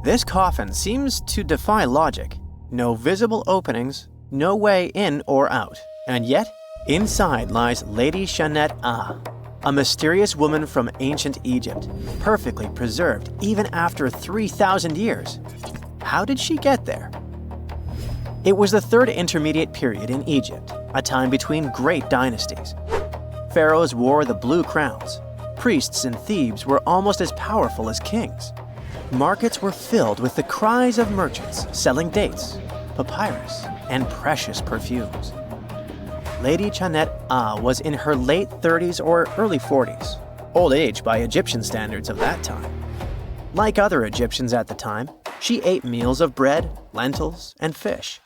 This coffin seems to defy logic. No visible openings, no way in or out, and yet, inside lies Lady Shanette Ah, a mysterious woman from ancient Egypt, perfectly preserved even after 3,000 years. How did she get there? It was the third intermediate period in Egypt, a time between great dynasties. Pharaohs wore the blue crowns. Priests in Thebes were almost as powerful as kings. Markets were filled with the cries of merchants selling dates, papyrus, and precious perfumes. Lady Shanette Ah was in her late 30s or early 40s, old age by Egyptian standards of that time. Like other Egyptians at the time, she ate meals of bread, lentils, and fish.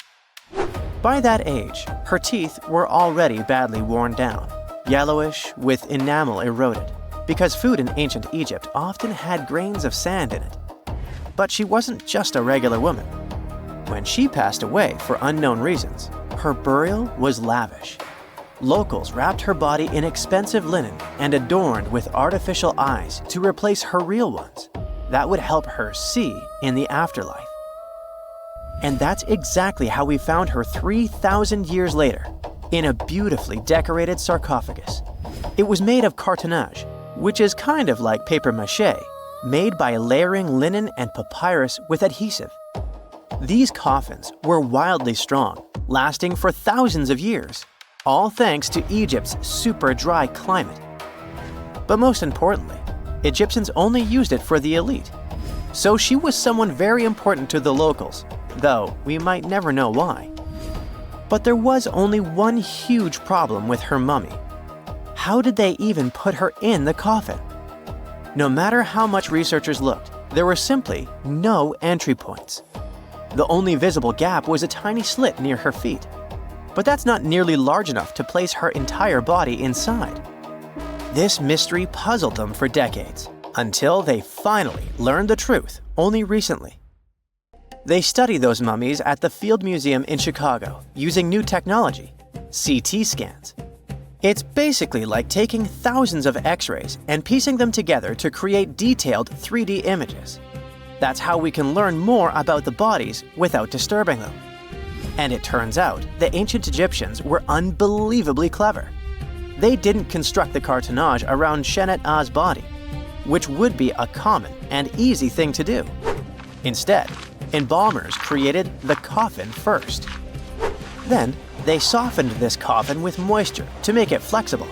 By that age, her teeth were already badly worn down, yellowish with enamel eroded, because food in ancient Egypt often had grains of sand in it. But she wasn't just a regular woman. When she passed away for unknown reasons, her burial was lavish. Locals wrapped her body in expensive linen and adorned with artificial eyes to replace her real ones that would help her see in the afterlife. And that's exactly how we found her 3,000 years later, in a beautifully decorated sarcophagus. It was made of cartonnage, which is kind of like papier-mâché, made by layering linen and papyrus with adhesive. These coffins were wildly strong, lasting for thousands of years, all thanks to Egypt's super dry climate. But most importantly, Egyptians only used it for the elite. So she was someone very important to the locals, though we might never know why. But there was only one huge problem with her mummy. How did they even put her in the coffin? No matter how much researchers looked, there were simply no entry points. The only visible gap was a tiny slit near her feet. But that's not nearly large enough to place her entire body inside. This mystery puzzled them for decades, until they finally learned the truth only recently. They study those mummies at the Field Museum in Chicago using new technology, CT scans. It's basically like taking thousands of X-rays and piecing them together to create detailed 3D images. That's how we can learn more about the bodies without disturbing them. And it turns out the ancient Egyptians were unbelievably clever. They didn't construct the cartonnage around Shanette Ah's body, which would be a common and easy thing to do. Instead, embalmers created the coffin first. Then, they softened this coffin with moisture to make it flexible.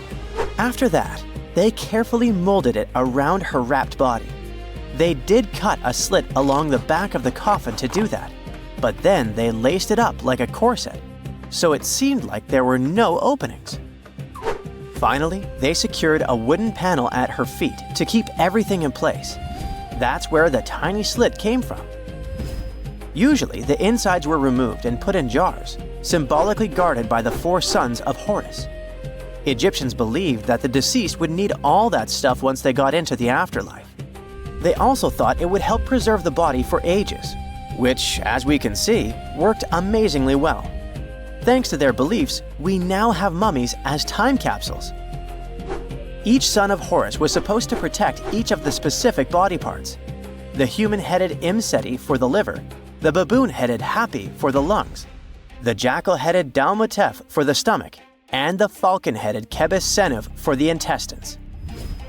After that, they carefully molded it around her wrapped body. They did cut a slit along the back of the coffin to do that, but then they laced it up like a corset, so it seemed like there were no openings. Finally, they secured a wooden panel at her feet to keep everything in place. That's where the tiny slit came from. Usually, the insides were removed and put in jars, symbolically guarded by the 4 sons of Horus. Egyptians believed that the deceased would need all that stuff once they got into the afterlife. They also thought it would help preserve the body for ages, which, as we can see, worked amazingly well. Thanks to their beliefs, we now have mummies as time capsules. Each son of Horus was supposed to protect each of the specific body parts. The human-headed Imseti for the liver, the baboon-headed Hapi for the lungs, the jackal-headed Dalmatef for the stomach, and the falcon-headed Kebis Senuv for the intestines.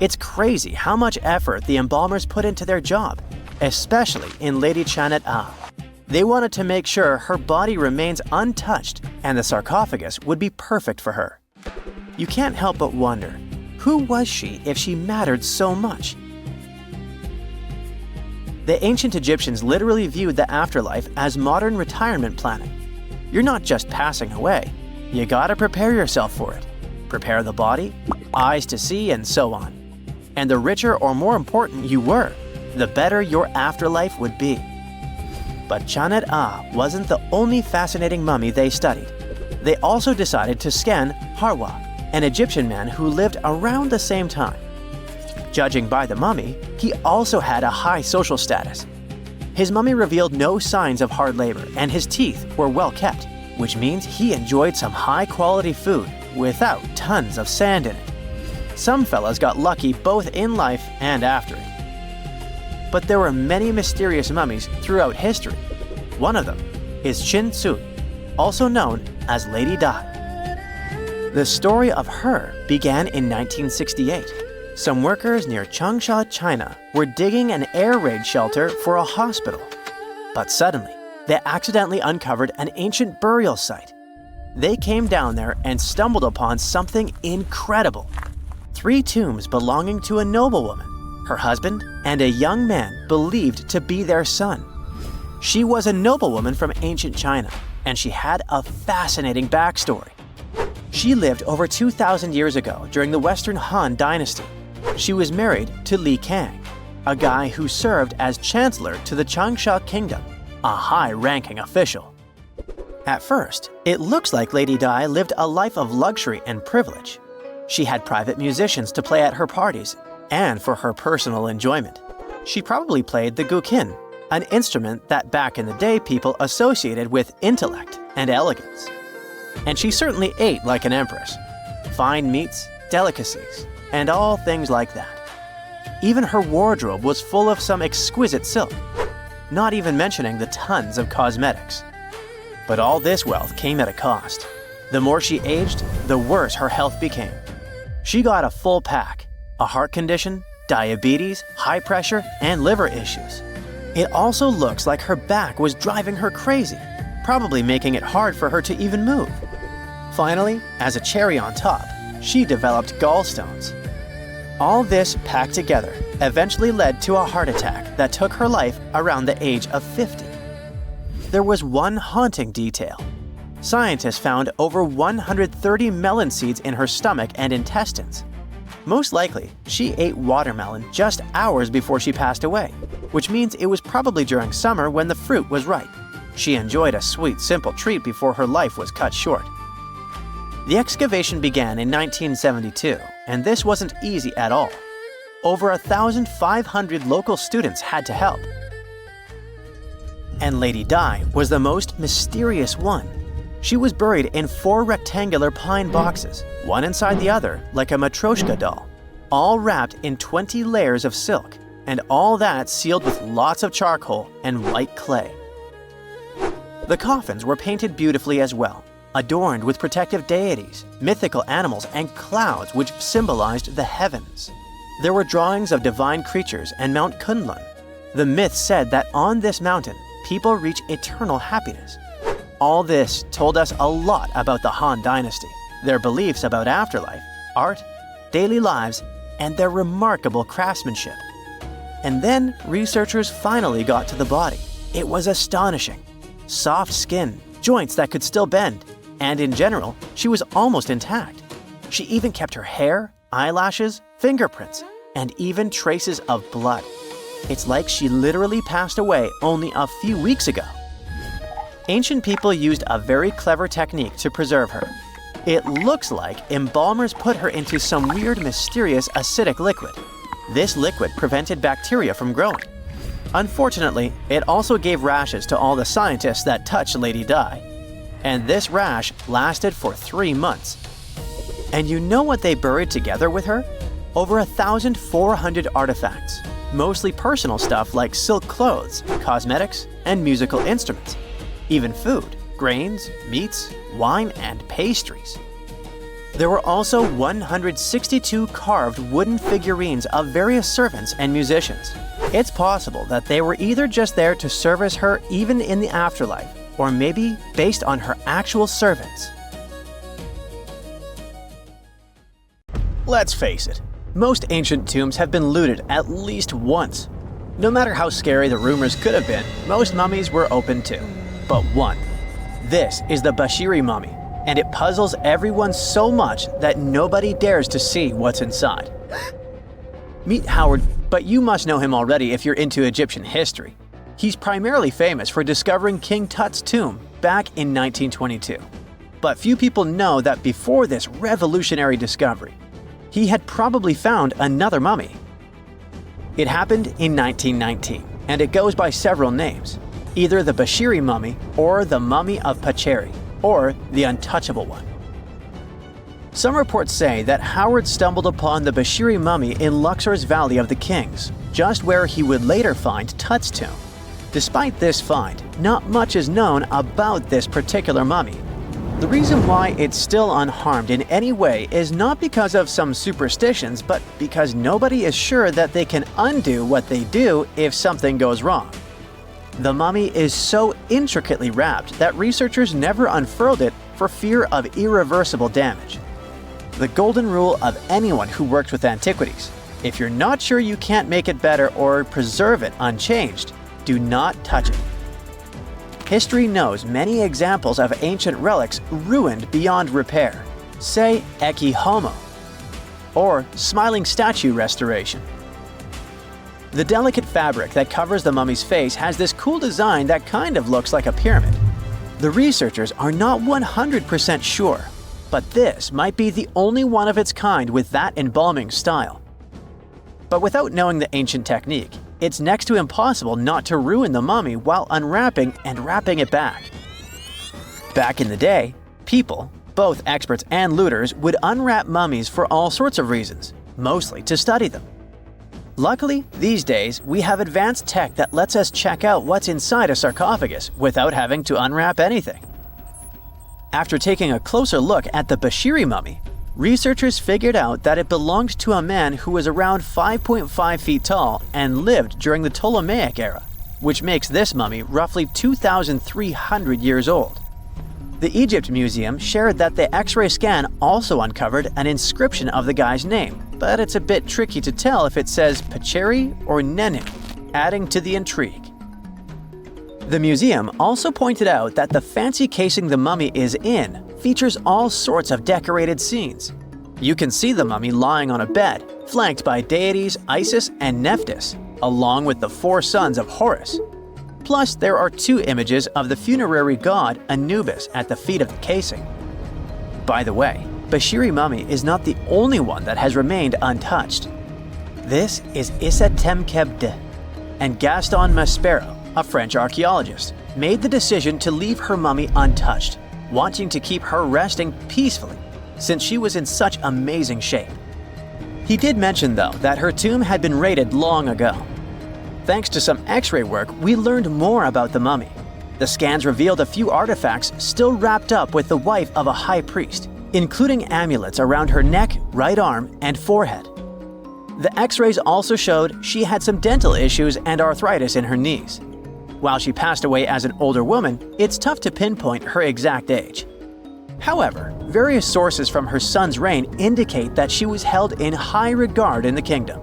It's crazy how much effort the embalmers put into their job, especially in Lady Shanette Ah. They wanted to make sure her body remains untouched and the sarcophagus would be perfect for her. You can't help but wonder, who was she if she mattered so much? The ancient Egyptians literally viewed the afterlife as modern retirement planning. You're not just passing away, you gotta prepare yourself for it. Prepare the body, eyes to see, and so on. And the richer or more important you were, the better your afterlife would be. But Shanette Ah wasn't the only fascinating mummy they studied. They also decided to scan Harwa, an Egyptian man who lived around the same time. Judging by the mummy, he also had a high social status. His mummy revealed no signs of hard labor and his teeth were well kept, which means he enjoyed some high-quality food without tons of sand in it. Some fellas got lucky both in life and after it. but there were many mysterious mummies throughout history. One of them is Qin Tzu, also known as Lady Di. The story of her began in 1968. Some workers near Changsha, China were digging an air raid shelter for a hospital. But suddenly, they accidentally uncovered an ancient burial site. They came down there and stumbled upon something incredible. 3 tombs belonging to a noblewoman, her husband, and a young man believed to be their son. She was a noblewoman from ancient China, and she had a fascinating backstory. She lived over 2,000 years ago during the Western Han Dynasty. She was married to Li Kang, a guy who served as chancellor to the Changsha Kingdom, a high-ranking official. At first, it looks like Lady Di lived a life of luxury and privilege. She had private musicians to play at her parties and for her personal enjoyment. She probably played the guqin, an instrument that back in the day people associated with intellect and elegance. And she certainly ate like an empress. Fine meats, delicacies, and all things like that. Even her wardrobe was full of some exquisite silk, not even mentioning the tons of cosmetics. But all this wealth came at a cost. The more she aged, the worse her health became. She got a full pack: a heart condition, diabetes, high pressure, and liver issues. It also looks like her back was driving her crazy, probably making it hard for her to even move. Finally, as a cherry on top, she developed gallstones. All this packed together eventually led to a heart attack that took her life around the age of 50. There was one haunting detail. Scientists found over 130 melon seeds in her stomach and intestines. Most likely, she ate watermelon just hours before she passed away, which means it was probably during summer when the fruit was ripe. She enjoyed a sweet, simple treat before her life was cut short. The excavation began in 1972, and this wasn't easy at all. Over 1,500 local students had to help. And Lady Di was the most mysterious one. She was buried in 4 rectangular pine boxes, one inside the other like a Matryoshka doll, all wrapped in 20 layers of silk, and all that sealed with lots of charcoal and white clay. The coffins were painted beautifully as well, adorned with protective deities, mythical animals, and clouds which symbolized the heavens. There were drawings of divine creatures and Mount Kunlun. The myth said that on this mountain, people reach eternal happiness. All this told us a lot about the Han Dynasty, their beliefs about afterlife, art, daily lives, and their remarkable craftsmanship. And then researchers finally got to the body. It was astonishing. Soft skin, joints that could still bend, and in general, she was almost intact. She even kept her hair, eyelashes, fingerprints, and even traces of blood. It's like she literally passed away only a few weeks ago. Ancient people used a very clever technique to preserve her. It looks like embalmers put her into some weird, mysterious acidic liquid. This liquid prevented bacteria from growing. Unfortunately, it also gave rashes to all the scientists that touched Lady Di. And this rash lasted for 3 months. And you know what they buried together with her? Over 1,400 artifacts, mostly personal stuff like silk clothes, cosmetics, and musical instruments. Even food, grains, meats, wine, and pastries. There were also 162 carved wooden figurines of various servants and musicians. It's possible that they were either just there to service her even in the afterlife, or maybe based on her actual servants. Let's face it, most ancient tombs have been looted at least once. No matter how scary the rumors could have been, most mummies were open too. But one. This is the Bashiri mummy, and it puzzles everyone so much that nobody dares to see what's inside. Meet Howard, but you must know him already if you're into Egyptian history. He's primarily famous for discovering King Tut's tomb back in 1922. But few people know that before this revolutionary discovery, he had probably found another mummy. It happened in 1919, and it goes by several names. Either the Bashiri mummy, or the mummy of Pacheri, or the untouchable one. Some reports say that Howard stumbled upon the Bashiri mummy in Luxor's Valley of the Kings, just where he would later find Tut's tomb. Despite this find, not much is known about this particular mummy. The reason why it's still unharmed in any way is not because of some superstitions, but because nobody is sure that they can undo what they do if something goes wrong. The mummy is so intricately wrapped that researchers never unfurled it for fear of irreversible damage. The golden rule of anyone who works with antiquities: if you're not sure you can't make it better or preserve it unchanged, do not touch it. History knows many examples of ancient relics ruined beyond repair, say Ecce Homo, or smiling statue restoration. The delicate fabric that covers the mummy's face has this cool design that kind of looks like a pyramid. The researchers are not 100% sure, but this might be the only one of its kind with that embalming style. But without knowing the ancient technique, it's next to impossible not to ruin the mummy while unwrapping and wrapping it back. Back in the day, people, both experts and looters, would unwrap mummies for all sorts of reasons, mostly to study them. Luckily, these days, we have advanced tech that lets us check out what's inside a sarcophagus without having to unwrap anything. After taking a closer look at the Bashiri mummy, researchers figured out that it belonged to a man who was around 5.5 feet tall and lived during the Ptolemaic era, which makes this mummy roughly 2,300 years old. The Egypt Museum shared that the X-ray scan also uncovered an inscription of the guy's name, but it's a bit tricky to tell if it says Pacheri or Nenu, adding to the intrigue. The museum also pointed out that the fancy casing the mummy is in features all sorts of decorated scenes. You can see the mummy lying on a bed, flanked by deities Isis and Nephthys, along with the 4 sons of Horus. Plus, there are 2 images of the funerary god Anubis at the feet of the casing. By the way, Bashiri mummy is not the only one that has remained untouched. This is Issa Temkebde, and Gaston Maspero, a French archaeologist, made the decision to leave her mummy untouched, wanting to keep her resting peacefully since she was in such amazing shape. He did mention, though, that her tomb had been raided long ago. Thanks to some X-ray work, we learned more about the mummy. The scans revealed a few artifacts still wrapped up with the wife of a high priest, including amulets around her neck, right arm, and forehead. The X-rays also showed she had some dental issues and arthritis in her knees. While she passed away as an older woman, it's tough to pinpoint her exact age. However, various sources from her son's reign indicate that she was held in high regard in the kingdom.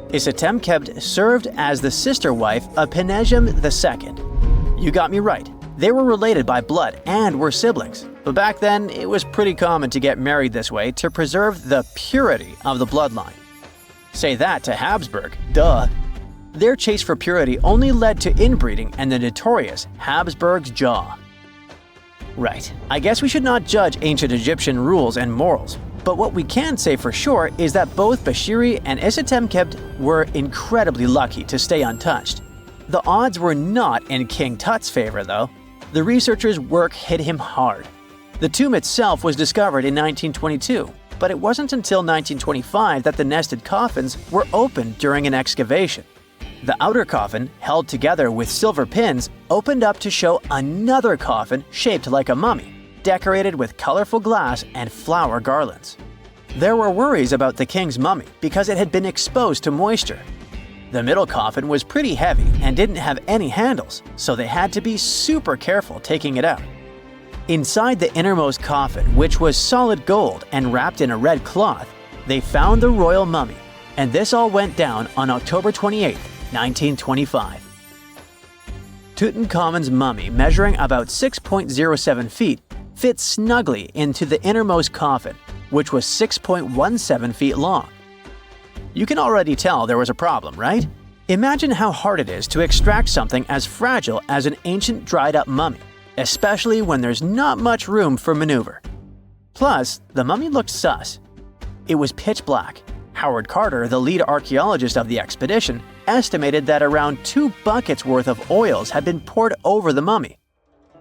Isitemkebd served as the sister wife of Penejam II. You got me right, they were related by blood and were siblings, but back then it was pretty common to get married this way to preserve the purity of the bloodline. Say that to Habsburg, duh. Their chase for purity only led to inbreeding and the notorious Habsburg's jaw. Right, I guess we should not judge ancient Egyptian rules and morals, but what we can say for sure is that both Bashiri and Isitemkebd were incredibly lucky to stay untouched. The odds were not in King Tut's favor, though. The researchers' work hit him hard. The tomb itself was discovered in 1922, but it wasn't until 1925 that the nested coffins were opened during an excavation. The outer coffin, held together with silver pins, opened up to show another coffin shaped like a mummy, decorated with colorful glass and flower garlands. There were worries about the king's mummy because it had been exposed to moisture. The middle coffin was pretty heavy and didn't have any handles, so they had to be super careful taking it out. Inside the innermost coffin, which was solid gold and wrapped in a red cloth, they found the royal mummy, and this all went down on October 28, 1925. Tutankhamun's mummy, measuring about 6.07 feet, fit snugly into the innermost coffin, which was 6.17 feet long. You can already tell there was a problem, right? Imagine how hard it is to extract something as fragile as an ancient dried-up mummy, especially when there's not much room for maneuver. Plus, the mummy looked sus. It was pitch black. Howard Carter, the lead archaeologist of the expedition, estimated that around 2 buckets worth of oils had been poured over the mummy.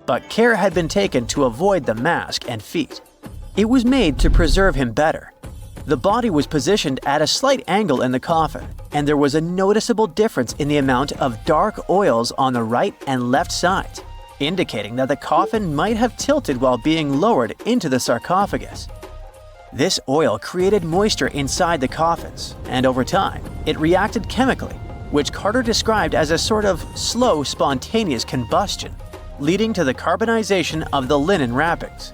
But care had been taken to avoid the mask and feet. It was made to preserve him better. The body was positioned at a slight angle in the coffin, and there was a noticeable difference in the amount of dark oils on the right and left sides, indicating that the coffin might have tilted while being lowered into the sarcophagus. This oil created moisture inside the coffins, and over time, it reacted chemically, which Carter described as a sort of slow, spontaneous combustion, leading to the carbonization of the linen wrappings.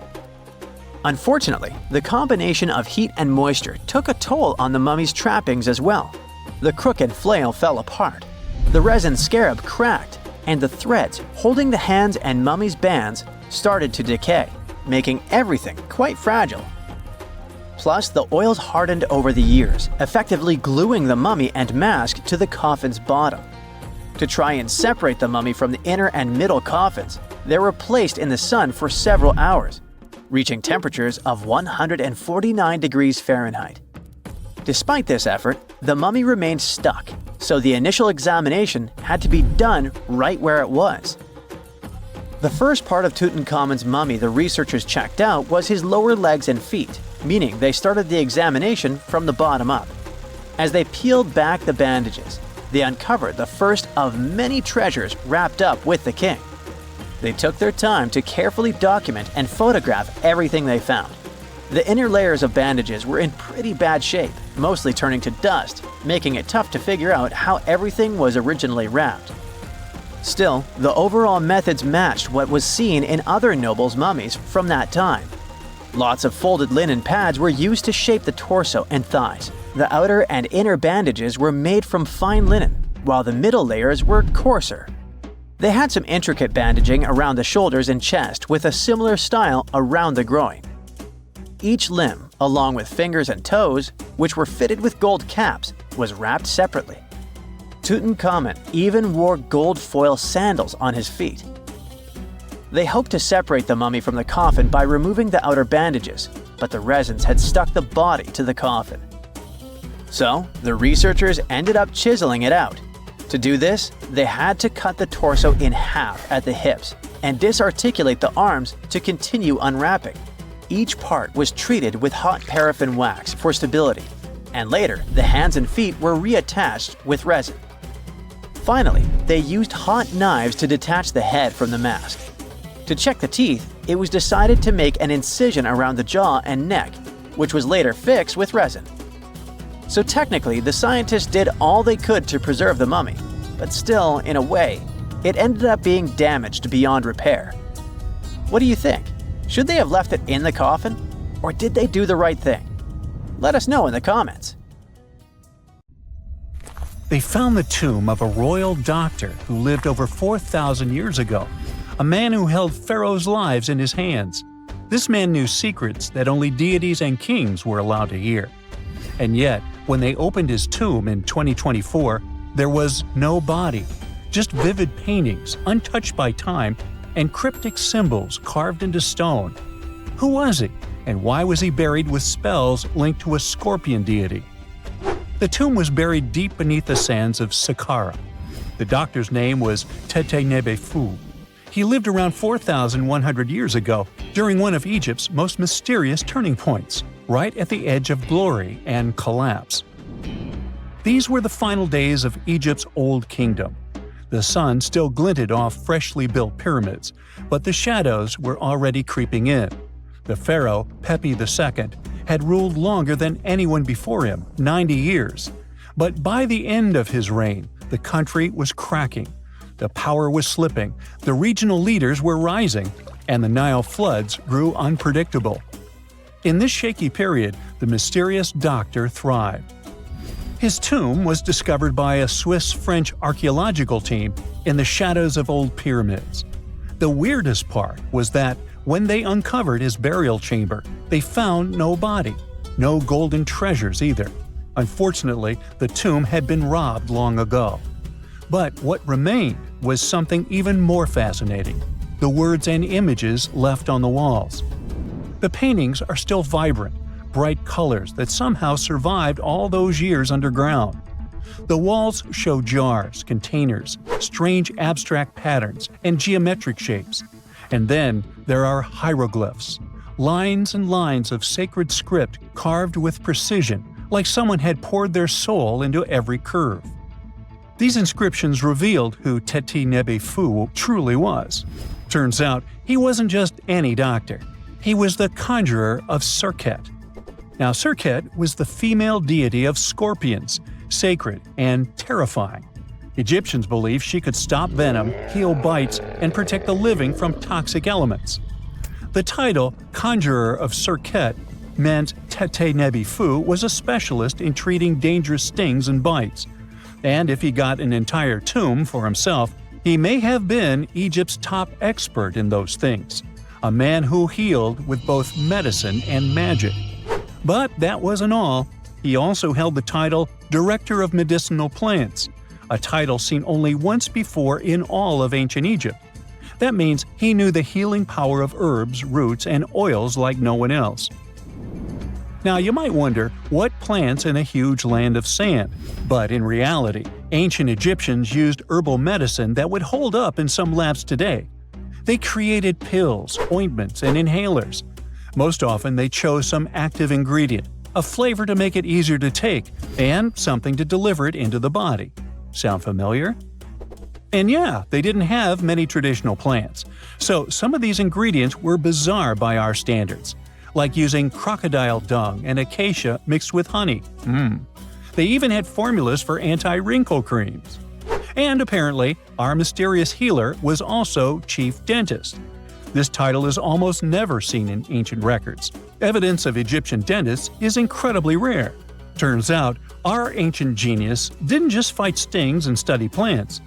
Unfortunately, the combination of heat and moisture took a toll on the mummy's trappings as well. The crooked flail fell apart, the resin scarab cracked, and the threads holding the hands and mummy's bands started to decay, making everything quite fragile. Plus, the oils hardened over the years, effectively gluing the mummy and mask to the coffin's bottom. To try and separate the mummy from the inner and middle coffins, they were placed in the sun for several hours, reaching temperatures of 149 degrees Fahrenheit. Despite this effort, the mummy remained stuck, so the initial examination had to be done right where it was. The first part of Tutankhamun's mummy the researchers checked out was his lower legs and feet, meaning they started the examination from the bottom up. As they peeled back the bandages, they uncovered the first of many treasures wrapped up with the king. They took their time to carefully document and photograph everything they found. The inner layers of bandages were in pretty bad shape, mostly turning to dust, making it tough to figure out how everything was originally wrapped. Still, the overall methods matched what was seen in other nobles' mummies from that time. Lots of folded linen pads were used to shape the torso and thighs. The outer and inner bandages were made from fine linen, while the middle layers were coarser. They had some intricate bandaging around the shoulders and chest with a similar style around the groin. Each limb, along with fingers and toes, which were fitted with gold caps, was wrapped separately. Tutankhamun even wore gold foil sandals on his feet. They hoped to separate the mummy from the coffin by removing the outer bandages, but the resins had stuck the body to the coffin. So, the researchers ended up chiseling it out. To do this, they had to cut the torso in half at the hips and disarticulate the arms to continue unwrapping. Each part was treated with hot paraffin wax for stability, and later the hands and feet were reattached with resin. Finally, they used hot knives to detach the head from the mask. To check the teeth, it was decided to make an incision around the jaw and neck, which was later fixed with resin. So technically, the scientists did all they could to preserve the mummy, but still, in a way, it ended up being damaged beyond repair. What do you think? Should they have left it in the coffin? Or did they do the right thing? Let us know in the comments. They found the tomb of a royal doctor who lived over 4,000 years ago, a man who held pharaohs' lives in his hands. This man knew secrets that only deities and kings were allowed to hear. And yet, when they opened his tomb in 2024, there was no body, just vivid paintings, untouched by time, and cryptic symbols carved into stone. Who was he, and why was he buried with spells linked to a scorpion deity? The tomb was buried deep beneath the sands of Saqqara. The doctor's name was Tete-Nebefu. He lived around 4,100 years ago, during one of Egypt's most mysterious turning points, right at the edge of glory and collapse. These were the final days of Egypt's Old Kingdom. The sun still glinted off freshly built pyramids, but the shadows were already creeping in. The pharaoh, Pepi II, had ruled longer than anyone before him, 90 years. But by the end of his reign, the country was cracking. The power was slipping, the regional leaders were rising, and the Nile floods grew unpredictable. In this shaky period, the mysterious doctor thrived. His tomb was discovered by a Swiss-French archaeological team in the shadows of old pyramids. The weirdest part was that when they uncovered his burial chamber, they found no body, no golden treasures either. Unfortunately, the tomb had been robbed long ago. But what remained was something even more fascinating: the words and images left on the walls. The paintings are still vibrant, bright colors that somehow survived all those years underground. The walls show jars, containers, strange abstract patterns, and geometric shapes. And then there are hieroglyphs, lines and lines of sacred script carved with precision, like someone had poured their soul into every curve. These inscriptions revealed who Teti Nebe Fu truly was. Turns out, he wasn't just any doctor. He was the conjurer of Serket. Now, Serket was the female deity of scorpions, sacred and terrifying. Egyptians believed she could stop venom, heal bites, and protect the living from toxic elements. The title, Conjurer of Serket, meant Teti Nebe Fu was a specialist in treating dangerous stings and bites. And if he got an entire tomb for himself, he may have been Egypt's top expert in those things, a man who healed with both medicine and magic. But that wasn't all. He also held the title Director of Medicinal Plants, a title seen only once before in all of ancient Egypt. That means he knew the healing power of herbs, roots, and oils like no one else. Now, you might wonder, what plants in a huge land of sand? But in reality, ancient Egyptians used herbal medicine that would hold up in some labs today. They created pills, ointments, and inhalers. Most often they chose some active ingredient, a flavor to make it easier to take, and something to deliver it into the body. Sound familiar? And yeah, they didn't have many traditional plants, so some of these ingredients were bizarre by our standards, like using crocodile dung and acacia mixed with honey. They even had formulas for anti-wrinkle creams. And apparently, our mysterious healer was also chief dentist. This title is almost never seen in ancient records. Evidence of Egyptian dentists is incredibly rare. Turns out, our ancient genius didn't just fight stings and study plants.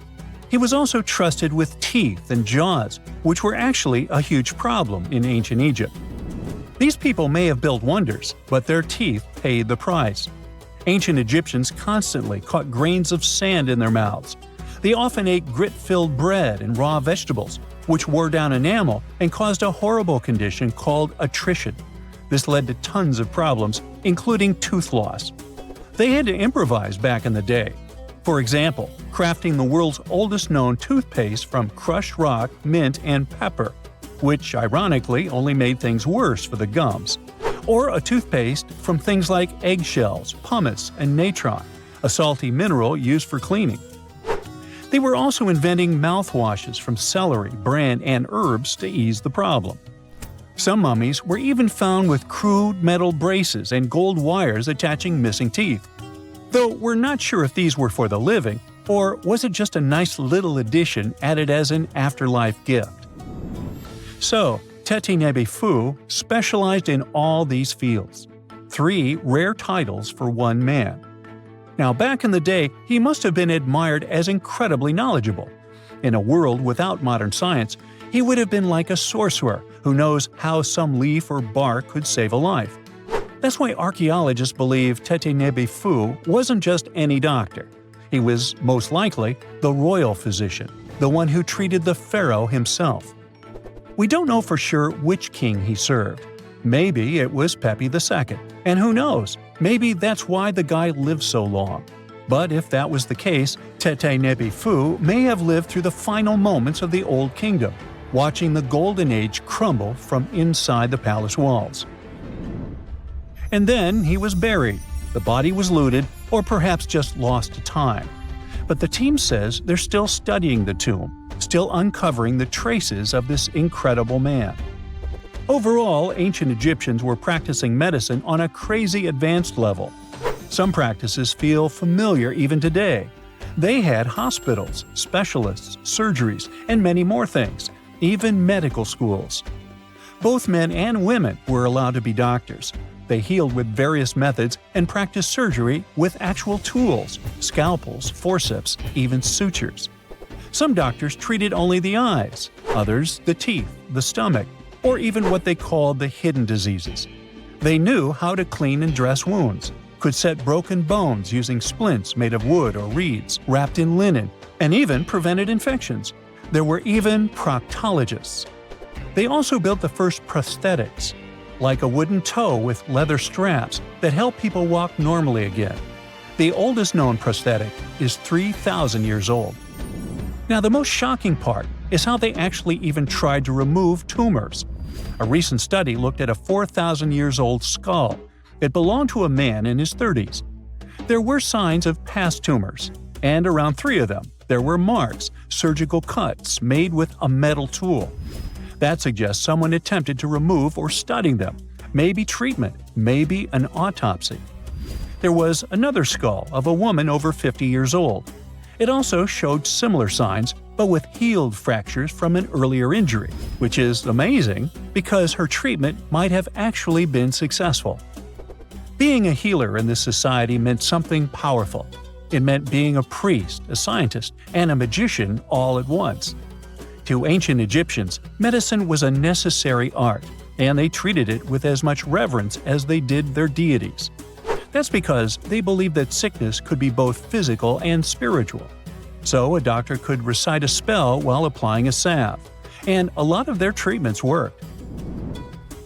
He was also trusted with teeth and jaws, which were actually a huge problem in ancient Egypt. These people may have built wonders, but their teeth paid the price. Ancient Egyptians constantly caught grains of sand in their mouths. They often ate grit-filled bread and raw vegetables, which wore down enamel and caused a horrible condition called attrition. This led to tons of problems, including tooth loss. They had to improvise back in the day. For example, crafting the world's oldest known toothpaste from crushed rock, mint, and pepper, which ironically only made things worse for the gums. Or a toothpaste from things like eggshells, pumice, and natron, a salty mineral used for cleaning. They were also inventing mouthwashes from celery, bran, and herbs to ease the problem. Some mummies were even found with crude metal braces and gold wires attaching missing teeth. Though we're not sure if these were for the living, or was it just a nice little addition added as an afterlife gift. So, Teti Nebe Fu specialized in all these fields. 3 rare titles for one man. Now, back in the day, he must have been admired as incredibly knowledgeable. In a world without modern science, he would have been like a sorcerer who knows how some leaf or bark could save a life. That's why archaeologists believe Teti Nebe Fu wasn't just any doctor. He was, most likely, the royal physician, the one who treated the pharaoh himself. We don't know for sure which king he served. Maybe it was Pepi II, and who knows, maybe that's why the guy lived so long. But if that was the case, Teti Nebe Fu may have lived through the final moments of the Old Kingdom, watching the Golden Age crumble from inside the palace walls. And then he was buried, the body was looted, or perhaps just lost to time. But the team says they're still studying the tomb, still uncovering the traces of this incredible man. Overall, ancient Egyptians were practicing medicine on a crazy advanced level. Some practices feel familiar even today. They had hospitals, specialists, surgeries, and many more things, even medical schools. Both men and women were allowed to be doctors. They healed with various methods and practiced surgery with actual tools, scalpels, forceps, even sutures. Some doctors treated only the eyes, others the teeth, the stomach, or even what they called the hidden diseases. They knew how to clean and dress wounds, could set broken bones using splints made of wood or reeds wrapped in linen, and even prevented infections. There were even proctologists. They also built the first prosthetics, like a wooden toe with leather straps that help people walk normally again. The oldest known prosthetic is 3,000 years old. Now, the most shocking part is how they actually even tried to remove tumors. A recent study looked at a 4,000 years old skull. It belonged to a man in his 30s. There were signs of past tumors, and around 3 of them, there were marks, surgical cuts made with a metal tool. That suggests someone attempted to remove or study them, maybe treatment, maybe an autopsy. There was another skull of a woman over 50 years old. It also showed similar signs, but with healed fractures from an earlier injury, which is amazing because her treatment might have actually been successful. Being a healer in this society meant something powerful. It meant being a priest, a scientist, and a magician all at once. To ancient Egyptians, medicine was a necessary art, and they treated it with as much reverence as they did their deities. That's because they believed that sickness could be both physical and spiritual. So a doctor could recite a spell while applying a salve, and a lot of their treatments worked.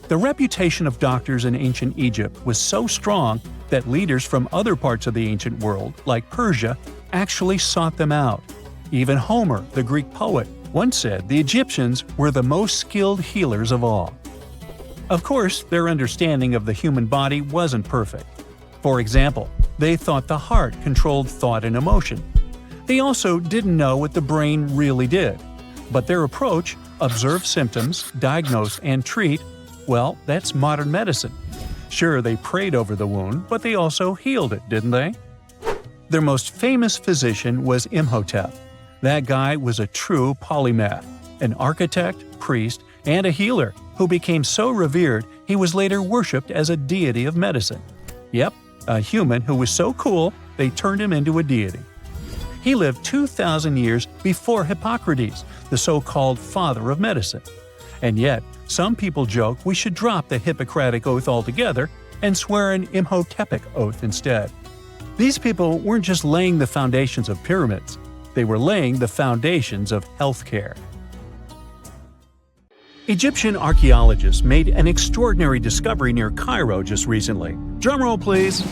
The reputation of doctors in ancient Egypt was so strong that leaders from other parts of the ancient world, like Persia, actually sought them out. Even Homer, the Greek poet, once said the Egyptians were the most skilled healers of all. Of course, their understanding of the human body wasn't perfect. For example, they thought the heart controlled thought and emotion. They also didn't know what the brain really did. But their approach, observe symptoms, diagnose, and treat, well, that's modern medicine. Sure, they prayed over the wound, but they also healed it, didn't they? Their most famous physician was Imhotep. That guy was a true polymath, an architect, priest, and a healer who became so revered he was later worshipped as a deity of medicine. Yep, a human who was so cool they turned him into a deity. He lived 2,000 years before Hippocrates, the so-called father of medicine. And yet, some people joke we should drop the Hippocratic Oath altogether and swear an Imhotepic oath instead. These people weren't just laying the foundations of pyramids, they were laying the foundations of healthcare. Egyptian archaeologists made an extraordinary discovery near Cairo just recently. Drumroll, please.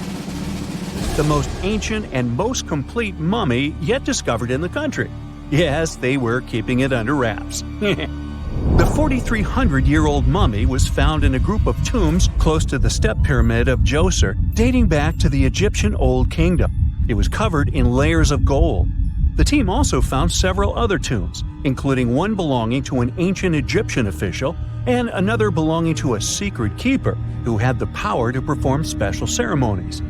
The most ancient and most complete mummy yet discovered in the country. Yes, they were keeping it under wraps. The 4,300-year-old mummy was found in a group of tombs close to the step pyramid of Djoser, dating back to the Egyptian Old Kingdom. It was covered in layers of gold. The team also found several other tombs, including one belonging to an ancient Egyptian official and another belonging to a secret keeper who had the power to perform special ceremonies.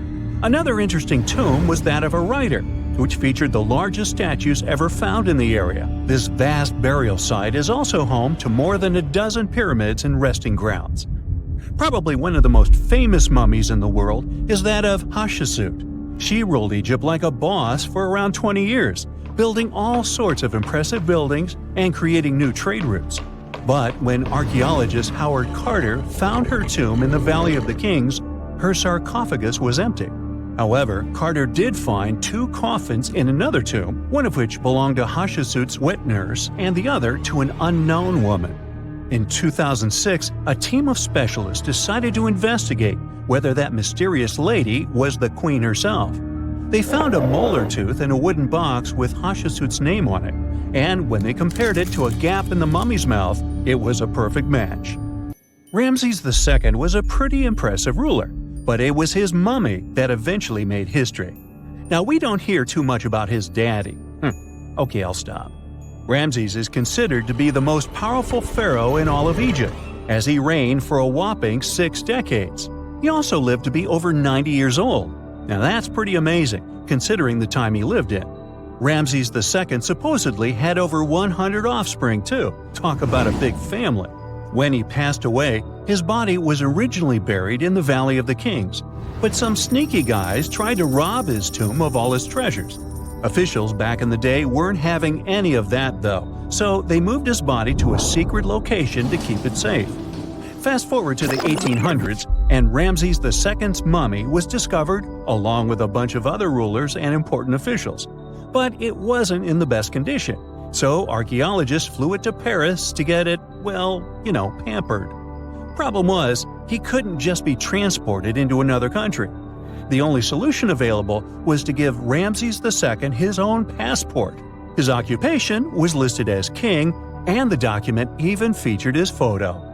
Another interesting tomb was that of a writer, which featured the largest statues ever found in the area. This vast burial site is also home to more than a dozen pyramids and resting grounds. Probably one of the most famous mummies in the world is that of Hatshepsut. She ruled Egypt like a boss for around 20 years, building all sorts of impressive buildings and creating new trade routes. But when archaeologist Howard Carter found her tomb in the Valley of the Kings, her sarcophagus was empty. However, Carter did find 2 coffins in another tomb, one of which belonged to Hatshepsut's wet nurse and the other to an unknown woman. In 2006, a team of specialists decided to investigate whether that mysterious lady was the queen herself. They found a molar tooth in a wooden box with Hatshepsut's name on it, and when they compared it to a gap in the mummy's mouth, it was a perfect match. Ramses II was a pretty impressive ruler, but it was his mummy that eventually made history. Now, we don't hear too much about his daddy. Okay, I'll stop. Ramses is considered to be the most powerful pharaoh in all of Egypt, as he reigned for a whopping 6 decades. He also lived to be over 90 years old. Now that's pretty amazing, considering the time he lived in. Ramses II supposedly had over 100 offspring too. Talk about a big family. When he passed away, his body was originally buried in the Valley of the Kings, but some sneaky guys tried to rob his tomb of all his treasures. Officials back in the day weren't having any of that though, so they moved his body to a secret location to keep it safe. Fast forward to the 1800s, and Ramses II's mummy was discovered along with a bunch of other rulers and important officials. But it wasn't in the best condition, so archaeologists flew it to Paris to get it, pampered. Problem was, he couldn't just be transported into another country. The only solution available was to give Ramses II his own passport. His occupation was listed as king, and the document even featured his photo.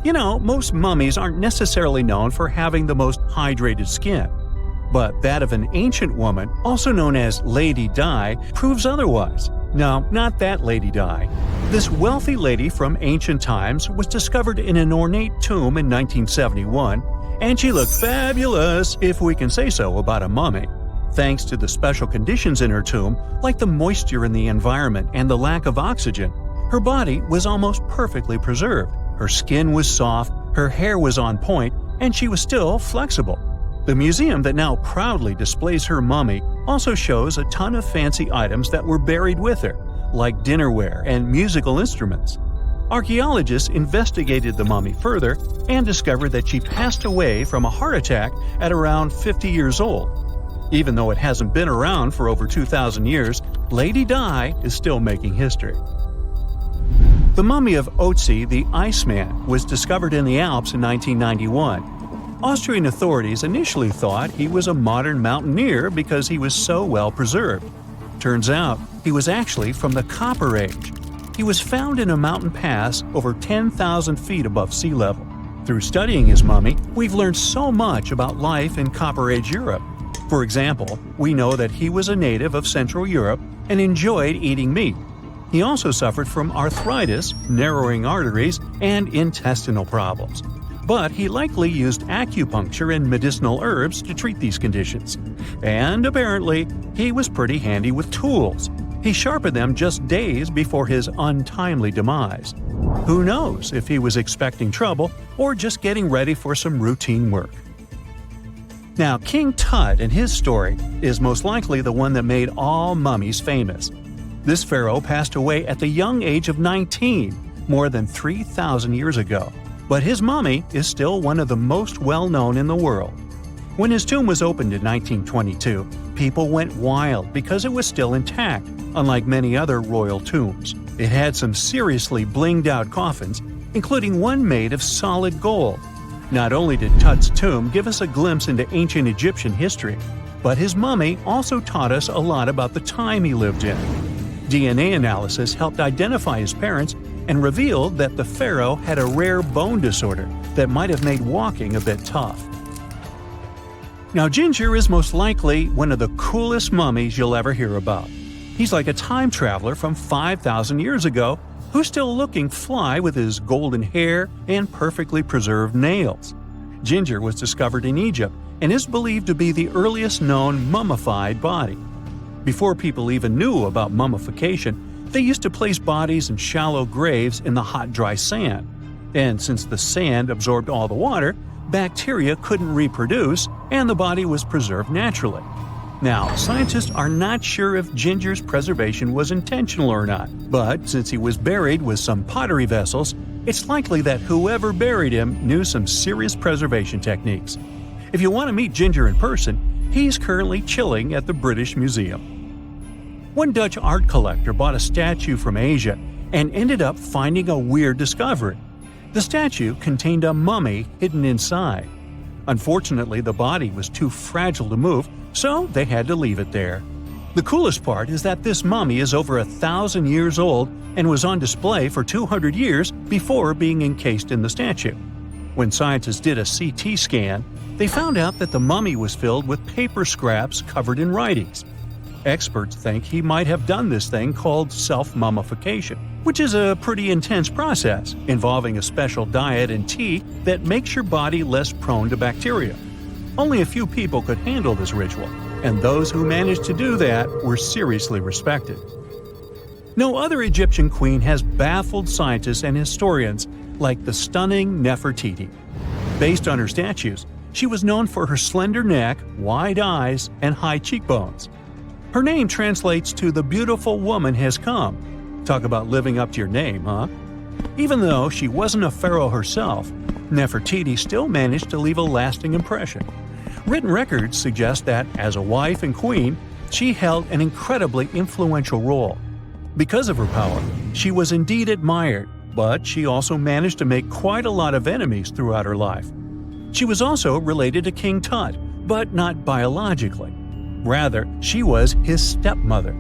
You know, most mummies aren't necessarily known for having the most hydrated skin. But that of an ancient woman, also known as Lady Di, proves otherwise. No, not that Lady Di. This wealthy lady from ancient times was discovered in an ornate tomb in 1971, and she looked fabulous, if we can say so about a mummy. Thanks to the special conditions in her tomb, like the moisture in the environment and the lack of oxygen, her body was almost perfectly preserved. Her skin was soft, her hair was on point, and she was still flexible. The museum that now proudly displays her mummy also shows a ton of fancy items that were buried with her, like dinnerware and musical instruments. Archaeologists investigated the mummy further and discovered that she passed away from a heart attack at around 50 years old. Even though it hasn't been around for over 2,000 years, Lady Di is still making history. The mummy of Otzi the Iceman was discovered in the Alps in 1991. Austrian authorities initially thought he was a modern mountaineer because he was so well preserved. Turns out, he was actually from the Copper Age. He was found in a mountain pass over 10,000 feet above sea level. Through studying his mummy, we've learned so much about life in Copper Age Europe. For example, we know that he was a native of Central Europe and enjoyed eating meat. He also suffered from arthritis, narrowing arteries, and intestinal problems. But he likely used acupuncture and medicinal herbs to treat these conditions. And apparently, he was pretty handy with tools. He sharpened them just days before his untimely demise. Who knows if he was expecting trouble or just getting ready for some routine work. Now, King Tut and his story is most likely the one that made all mummies famous. This pharaoh passed away at the young age of 19, more than 3,000 years ago. But his mummy is still one of the most well-known in the world. When his tomb was opened in 1922, people went wild because it was still intact, unlike many other royal tombs. It had some seriously blinged-out coffins, including one made of solid gold. Not only did Tut's tomb give us a glimpse into ancient Egyptian history, but his mummy also taught us a lot about the time he lived in. DNA analysis helped identify his parents and revealed that the pharaoh had a rare bone disorder that might have made walking a bit tough. Now, Ginger is most likely one of the coolest mummies you'll ever hear about. He's like a time traveler from 5,000 years ago who's still looking fly with his golden hair and perfectly preserved nails. Ginger was discovered in Egypt and is believed to be the earliest known mummified body. Before people even knew about mummification, they used to place bodies in shallow graves in the hot, dry sand. And since the sand absorbed all the water, bacteria couldn't reproduce and the body was preserved naturally. Now, scientists are not sure if Ginger's preservation was intentional or not, but since he was buried with some pottery vessels, it's likely that whoever buried him knew some serious preservation techniques. If you want to meet Ginger in person, he's currently chilling at the British Museum. One Dutch art collector bought a statue from Asia and ended up finding a weird discovery. The statue contained a mummy hidden inside. Unfortunately, the body was too fragile to move, so they had to leave it there. The coolest part is that this mummy is over 1,000 years old and was on display for 200 years before being encased in the statue. When scientists did a CT scan, they found out that the mummy was filled with paper scraps covered in writings. Experts think he might have done this thing called self-mummification, which is a pretty intense process involving a special diet and tea that makes your body less prone to bacteria. Only a few people could handle this ritual, and those who managed to do that were seriously respected. No other Egyptian queen has baffled scientists and historians like the stunning Nefertiti. Based on her statues, she was known for her slender neck, wide eyes, and high cheekbones. Her name translates to "the beautiful woman has come." Talk about living up to your name, huh? Even though she wasn't a pharaoh herself, Nefertiti still managed to leave a lasting impression. Written records suggest that, as a wife and queen, she held an incredibly influential role. Because of her power, she was indeed admired, but she also managed to make quite a lot of enemies throughout her life. She was also related to King Tut, but not biologically. Rather, she was his stepmother.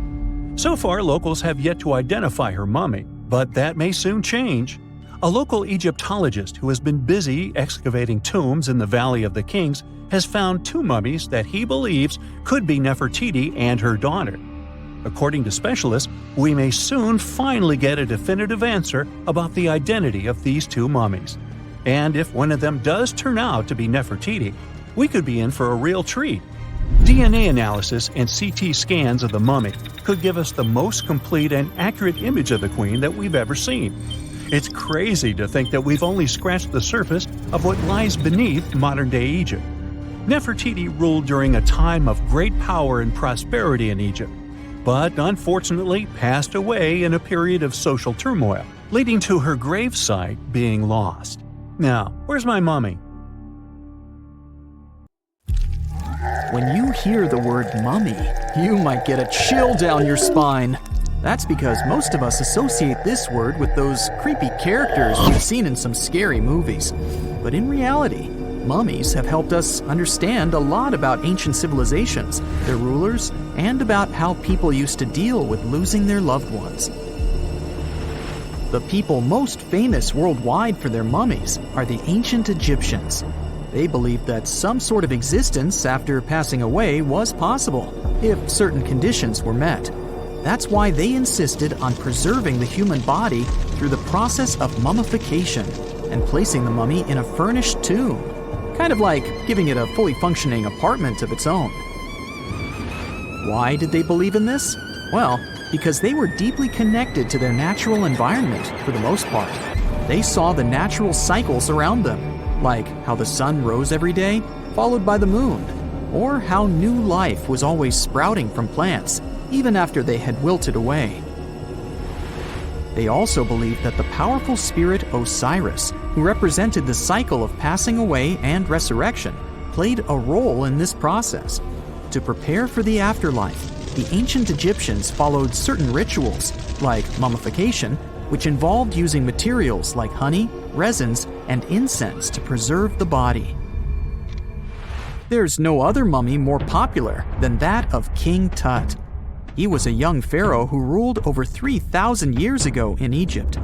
So far, locals have yet to identify her mummy, but that may soon change. A local Egyptologist who has been busy excavating tombs in the Valley of the Kings has found two mummies that he believes could be Nefertiti and her daughter. According to specialists, we may soon finally get a definitive answer about the identity of these two mummies. And if one of them does turn out to be Nefertiti, we could be in for a real treat. DNA analysis and CT scans of the mummy could give us the most complete and accurate image of the queen that we've ever seen. It's crazy to think that we've only scratched the surface of what lies beneath modern-day Egypt. Nefertiti ruled during a time of great power and prosperity in Egypt, but unfortunately passed away in a period of social turmoil, leading to her gravesite being lost. Now, where's my mummy? When you hear the word mummy, you might get a chill down your spine. That's because most of us associate this word with those creepy characters we've seen in some scary movies. But in reality, mummies have helped us understand a lot about ancient civilizations, their rulers, and about how people used to deal with losing their loved ones. The people most famous worldwide for their mummies are the ancient Egyptians. They believed that some sort of existence after passing away was possible, if certain conditions were met. That's why they insisted on preserving the human body through the process of mummification and placing the mummy in a furnished tomb, kind of like giving it a fully functioning apartment of its own. Why did they believe in this? Well, because they were deeply connected to their natural environment for the most part. They saw the natural cycles around them, like how the sun rose every day, followed by the moon, or how new life was always sprouting from plants, even after they had wilted away. They also believed that the powerful spirit Osiris, who represented the cycle of passing away and resurrection, played a role in this process. To prepare for the afterlife, the ancient Egyptians followed certain rituals, like mummification, which involved using materials like honey, resins, and incense to preserve the body. There's no other mummy more popular than that of King Tut. He was a young pharaoh who ruled over 3,000 years ago in Egypt.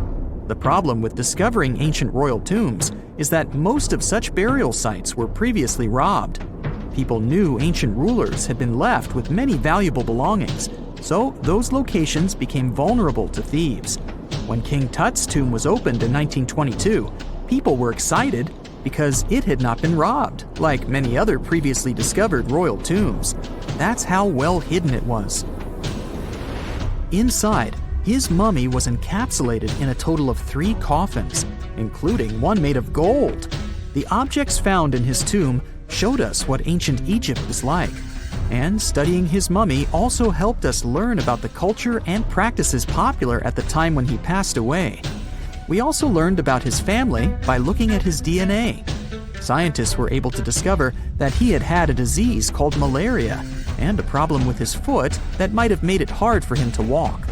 The problem with discovering ancient royal tombs is that most of such burial sites were previously robbed. People knew ancient rulers had been left with many valuable belongings, so those locations became vulnerable to thieves. When King Tut's tomb was opened in 1922, people were excited because it had not been robbed, like many other previously discovered royal tombs. That's how well hidden it was. Inside, his mummy was encapsulated in a total of 3 coffins, including one made of gold. The objects found in his tomb showed us what ancient Egypt was like, and studying his mummy also helped us learn about the culture and practices popular at the time when he passed away. We also learned about his family by looking at his DNA. Scientists were able to discover that he had had a disease called malaria and a problem with his foot that might have made it hard for him to walk.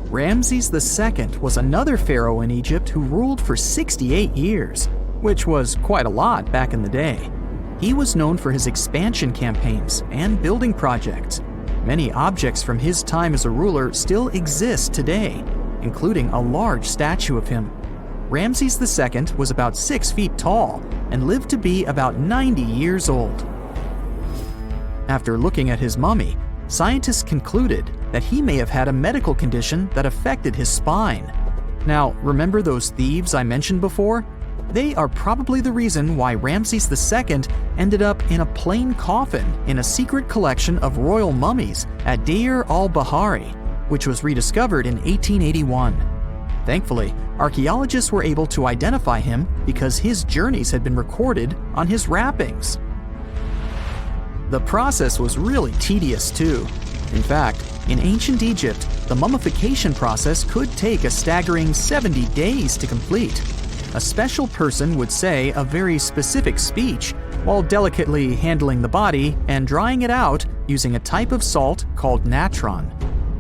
Ramses II was another pharaoh in Egypt who ruled for 68 years, which was quite a lot back in the day. He was known for his expansion campaigns and building projects. Many objects from his time as a ruler still exist today, including a large statue of him. Ramses II was about 6 feet tall and lived to be about 90 years old. After looking at his mummy, scientists concluded that he may have had a medical condition that affected his spine. Now, remember those thieves I mentioned before? They are probably the reason why Ramses II ended up in a plain coffin in a secret collection of royal mummies at Deir al-Bahari, which was rediscovered in 1881. Thankfully, archaeologists were able to identify him because his journeys had been recorded on his wrappings. The process was really tedious too. In fact, in ancient Egypt, the mummification process could take a staggering 70 days to complete. A special person would say a very specific speech while delicately handling the body and drying it out using a type of salt called natron.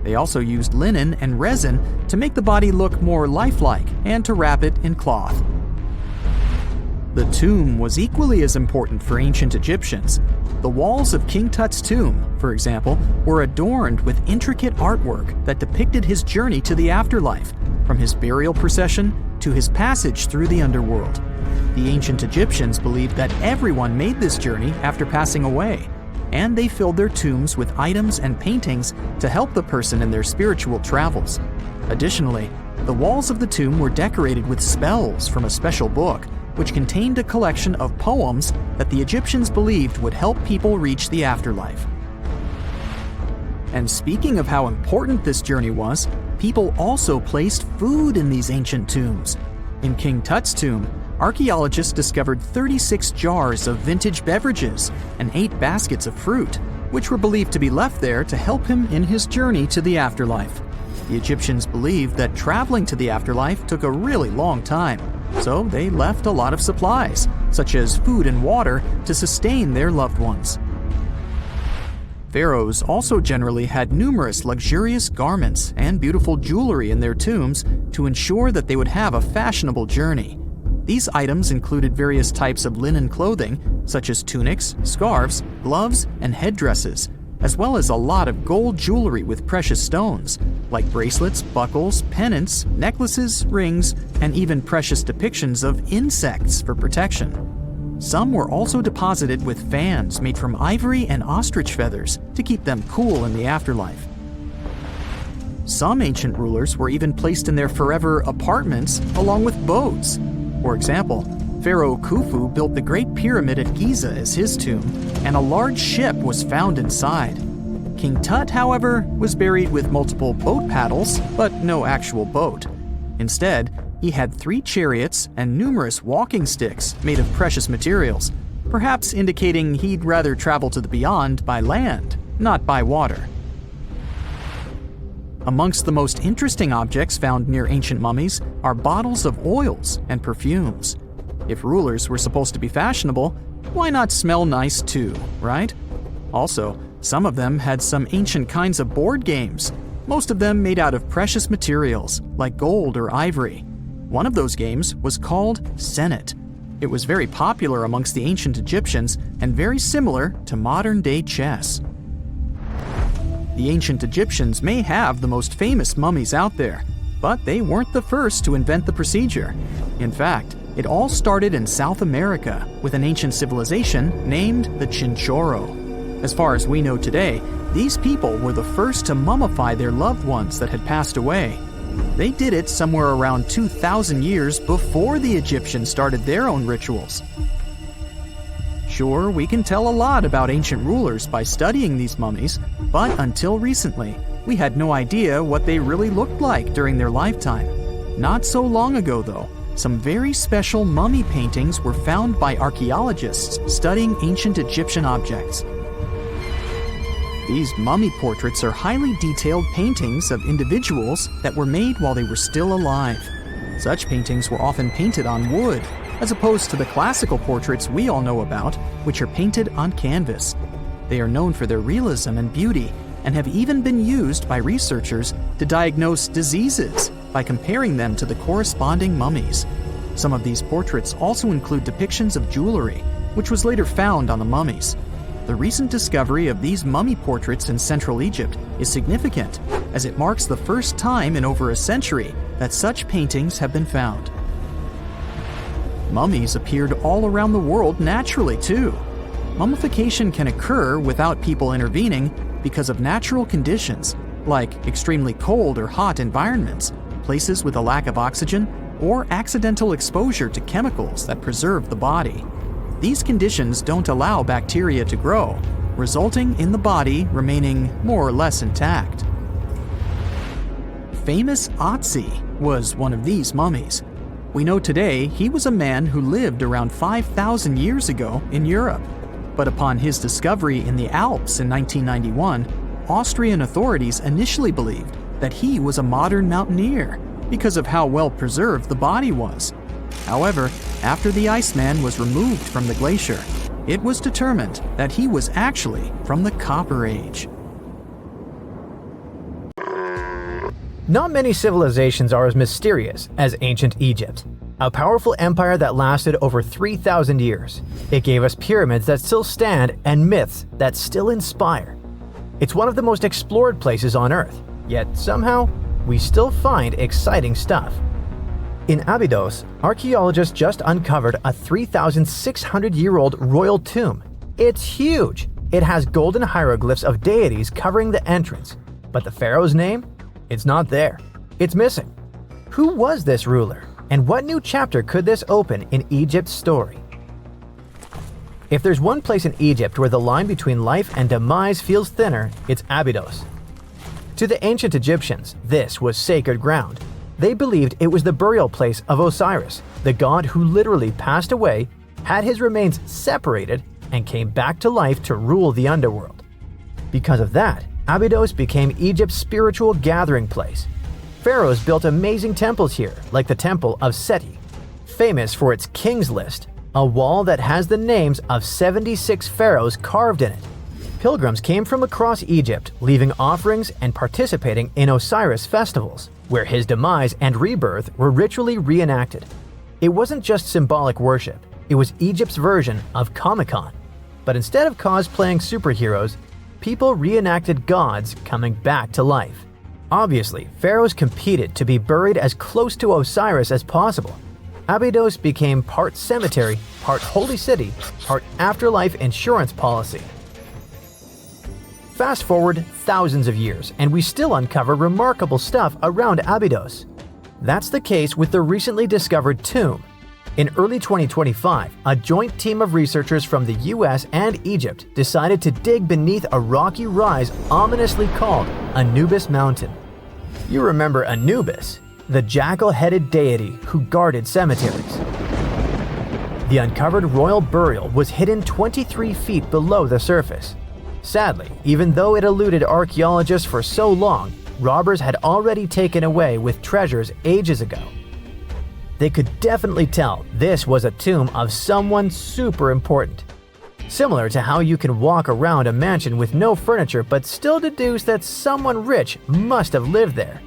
They also used linen and resin to make the body look more lifelike and to wrap it in cloth. The tomb was equally as important for ancient Egyptians. The walls of King Tut's tomb, for example, were adorned with intricate artwork that depicted his journey to the afterlife, from his burial procession to his passage through the underworld. The ancient Egyptians believed that everyone made this journey after passing away, and they filled their tombs with items and paintings to help the person in their spiritual travels. Additionally, the walls of the tomb were decorated with spells from a special book, which contained a collection of poems that the Egyptians believed would help people reach the afterlife. And speaking of how important this journey was, people also placed food in these ancient tombs. In King Tut's tomb, archaeologists discovered 36 jars of vintage beverages and 8 baskets of fruit, which were believed to be left there to help him in his journey to the afterlife. The Egyptians believed that traveling to the afterlife took a really long time, so they left a lot of supplies, such as food and water, to sustain their loved ones. Pharaohs also generally had numerous luxurious garments and beautiful jewelry in their tombs to ensure that they would have a fashionable journey. These items included various types of linen clothing, such as tunics, scarves, gloves, and headdresses, as well as a lot of gold jewelry with precious stones, like bracelets, buckles, pendants, necklaces, rings, and even precious depictions of insects for protection. Some were also deposited with fans made from ivory and ostrich feathers to keep them cool in the afterlife. Some ancient rulers were even placed in their forever apartments along with boats. For example, Pharaoh Khufu built the Great Pyramid at Giza as his tomb, and a large ship was found inside. King Tut, however, was buried with multiple boat paddles, but no actual boat. Instead, he had 3 chariots and numerous walking sticks made of precious materials, perhaps indicating he'd rather travel to the beyond by land, not by water. Amongst the most interesting objects found near ancient mummies are bottles of oils and perfumes. If rulers were supposed to be fashionable, why not smell nice too, right? Also, some of them had some ancient kinds of board games, most of them made out of precious materials like gold or ivory. One of those games was called Senet. It was very popular amongst the ancient Egyptians and very similar to modern-day chess. The ancient Egyptians may have the most famous mummies out there, but they weren't the first to invent the procedure. In fact, it all started in South America with an ancient civilization named the Chinchorro. As far as we know today, these people were the first to mummify their loved ones that had passed away. They did it somewhere around 2,000 years before the Egyptians started their own rituals. Sure, we can tell a lot about ancient rulers by studying these mummies, but until recently, we had no idea what they really looked like during their lifetime. Not so long ago, though, some very special mummy paintings were found by archaeologists studying ancient Egyptian objects. These mummy portraits are highly detailed paintings of individuals that were made while they were still alive. Such paintings were often painted on wood, as opposed to the classical portraits we all know about, which are painted on canvas. They are known for their realism and beauty, and have even been used by researchers to diagnose diseases by comparing them to the corresponding mummies. Some of these portraits also include depictions of jewelry, which was later found on the mummies. The recent discovery of these mummy portraits in Central Egypt is significant, as it marks the first time in over a century that such paintings have been found. Mummies appeared all around the world naturally, too. Mummification can occur without people intervening because of natural conditions, like extremely cold or hot environments, places with a lack of oxygen, or accidental exposure to chemicals that preserve the body. These conditions don't allow bacteria to grow, resulting in the body remaining more or less intact. Famous Otzi was one of these mummies. We know today he was a man who lived around 5,000 years ago in Europe. But upon his discovery in the Alps in 1991, Austrian authorities initially believed that he was a modern mountaineer because of how well preserved the body was. However, after the Iceman was removed from the glacier, it was determined that he was actually from the Copper Age. Not many civilizations are as mysterious as ancient Egypt, a powerful empire that lasted over 3,000 years. It gave us pyramids that still stand and myths that still inspire. It's one of the most explored places on Earth, yet somehow we still find exciting stuff. In Abydos, archaeologists just uncovered a 3,600-year-old royal tomb. It's huge! It has golden hieroglyphs of deities covering the entrance, but the pharaoh's name? It's not there. It's missing. Who was this ruler, and what new chapter could this open in Egypt's story? If there's one place in Egypt where the line between life and demise feels thinner, it's Abydos. To the ancient Egyptians, this was sacred ground. They believed it was the burial place of Osiris, the god who literally passed away, had his remains separated, and came back to life to rule the underworld. Because of that, Abydos became Egypt's spiritual gathering place. Pharaohs built amazing temples here, like the Temple of Seti, famous for its King's List, a wall that has the names of 76 pharaohs carved in it. Pilgrims came from across Egypt, leaving offerings and participating in Osiris festivals, where his demise and rebirth were ritually reenacted. It wasn't just symbolic worship, it was Egypt's version of Comic-Con. But instead of cosplaying superheroes, people reenacted gods coming back to life. Obviously, pharaohs competed to be buried as close to Osiris as possible. Abydos became part cemetery, part holy city, part afterlife insurance policy. Fast forward thousands of years, and we still uncover remarkable stuff around Abydos. That's the case with the recently discovered tomb. In early 2025, a joint team of researchers from the US and Egypt decided to dig beneath a rocky rise ominously called Anubis Mountain. You remember Anubis, the jackal-headed deity who guarded cemeteries. The uncovered royal burial was hidden 23 feet below the surface. Sadly, even though it eluded archaeologists for so long, robbers had already taken away with treasures ages ago. They could definitely tell this was a tomb of someone super important. Similar to how you can walk around a mansion with no furniture but still deduce that someone rich must have lived there.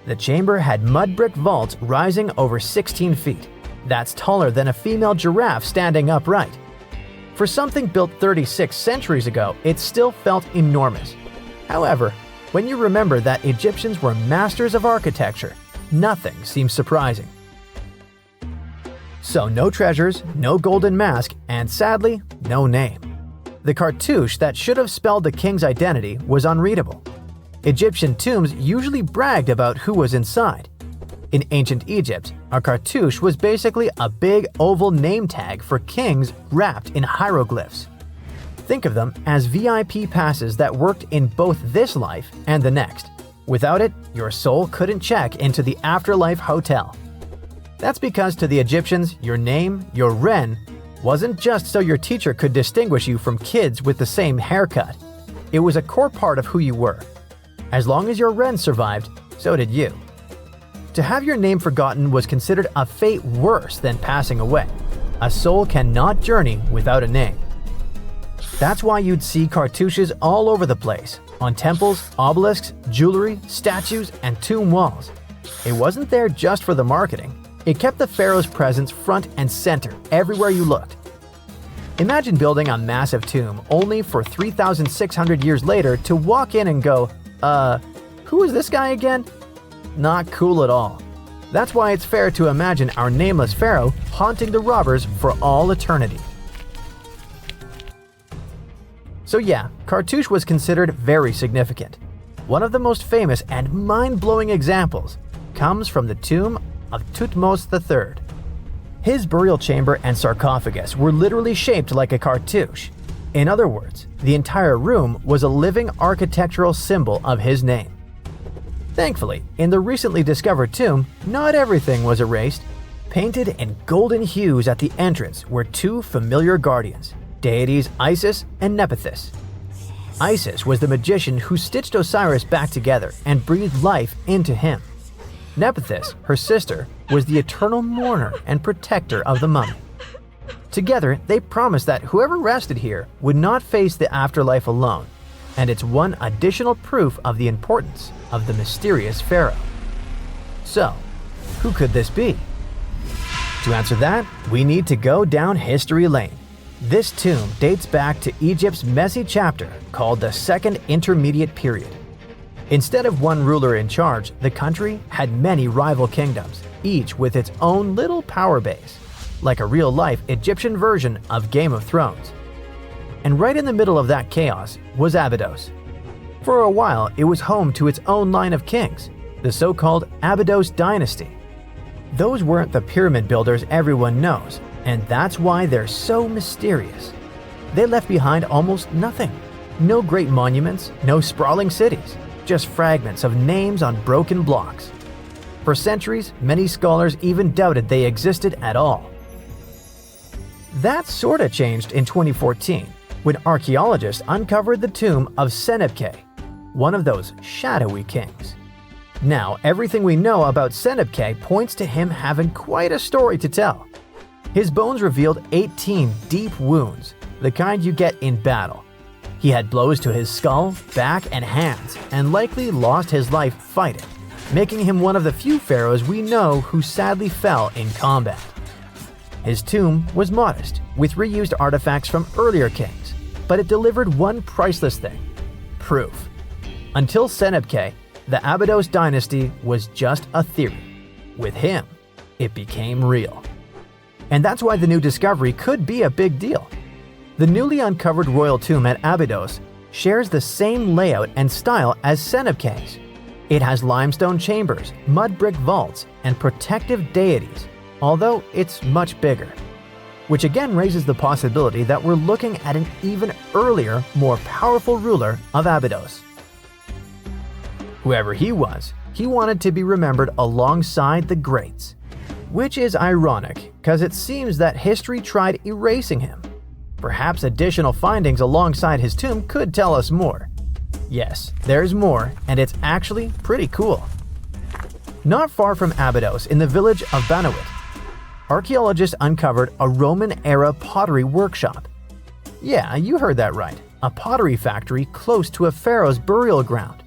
The chamber had mud brick vaults rising over 16 feet. That's taller than a female giraffe standing upright. For something built 36 centuries ago, it still felt enormous. However, when you remember that Egyptians were masters of architecture, nothing seems surprising. So no treasures, no golden mask, and sadly, no name. The cartouche that should have spelled the king's identity was unreadable. Egyptian tombs usually bragged about who was inside. In ancient Egypt, a cartouche was basically a big oval name tag for kings wrapped in hieroglyphs. Think of them as VIP passes that worked in both this life and the next. Without it, your soul couldn't check into the afterlife hotel. That's because to the Egyptians, your name, your Ren, wasn't just so your teacher could distinguish you from kids with the same haircut. It was a core part of who you were. As long as your Ren survived, so did you. To have your name forgotten was considered a fate worse than passing away. A soul cannot journey without a name. That's why you'd see cartouches all over the place, on temples, obelisks, jewelry, statues, and tomb walls. It wasn't there just for the marketing. It kept the pharaoh's presence front and center everywhere you looked. Imagine building a massive tomb only for 3,600 years later to walk in and go, who is this guy again? Not cool at all. That's why it's fair to imagine our nameless pharaoh haunting the robbers for all eternity. So yeah, cartouche was considered very significant. One of the most famous and mind-blowing examples comes from the tomb of Thutmose III. His burial chamber and sarcophagus were literally shaped like a cartouche. In other words, the entire room was a living architectural symbol of his name. Thankfully, in the recently discovered tomb, not everything was erased. Painted in golden hues at the entrance were two familiar guardians, deities Isis and Nephthys. Isis was the magician who stitched Osiris back together and breathed life into him. Nephthys, her sister, was the eternal mourner and protector of the mummy. Together, they promised that whoever rested here would not face the afterlife alone, and it's one additional proof of the importance of the mysterious pharaoh. So, who could this be? To answer that, we need to go down history lane. This tomb dates back to Egypt's messy chapter called the Second Intermediate Period. Instead of one ruler in charge, the country had many rival kingdoms, each with its own little power base, like a real-life Egyptian version of Game of Thrones. And right in the middle of that chaos was Abydos. For a while, it was home to its own line of kings, the so-called Abydos dynasty. Those weren't the pyramid builders everyone knows, and that's why they're so mysterious. They left behind almost nothing. No great monuments, no sprawling cities, just fragments of names on broken blocks. For centuries, many scholars even doubted they existed at all. That sorta changed in 2014, when archaeologists uncovered the tomb of Senebkay, one of those shadowy kings. Now, everything we know about Senebkay points to him having quite a story to tell. His bones revealed 18 deep wounds, the kind you get in battle. He had blows to his skull, back, and hands, and likely lost his life fighting, making him one of the few pharaohs we know who sadly fell in combat. His tomb was modest, with reused artifacts from earlier kings, but it delivered one priceless thing: proof. Until Senebkay, the Abydos dynasty was just a theory. With him, it became real. And that's why the new discovery could be a big deal. The newly uncovered royal tomb at Abydos shares the same layout and style as Senebkay's. It has limestone chambers, mud brick vaults, and protective deities, although it's much bigger. Which again raises the possibility that we're looking at an even earlier, more powerful ruler of Abydos. Whoever he was, he wanted to be remembered alongside the greats. Which is ironic, because it seems that history tried erasing him. Perhaps additional findings alongside his tomb could tell us more. Yes, there's more, and it's actually pretty cool. Not far from Abydos, in the village of Banawit, archaeologists uncovered a Roman-era pottery workshop. Yeah, you heard that right, a pottery factory close to a pharaoh's burial ground.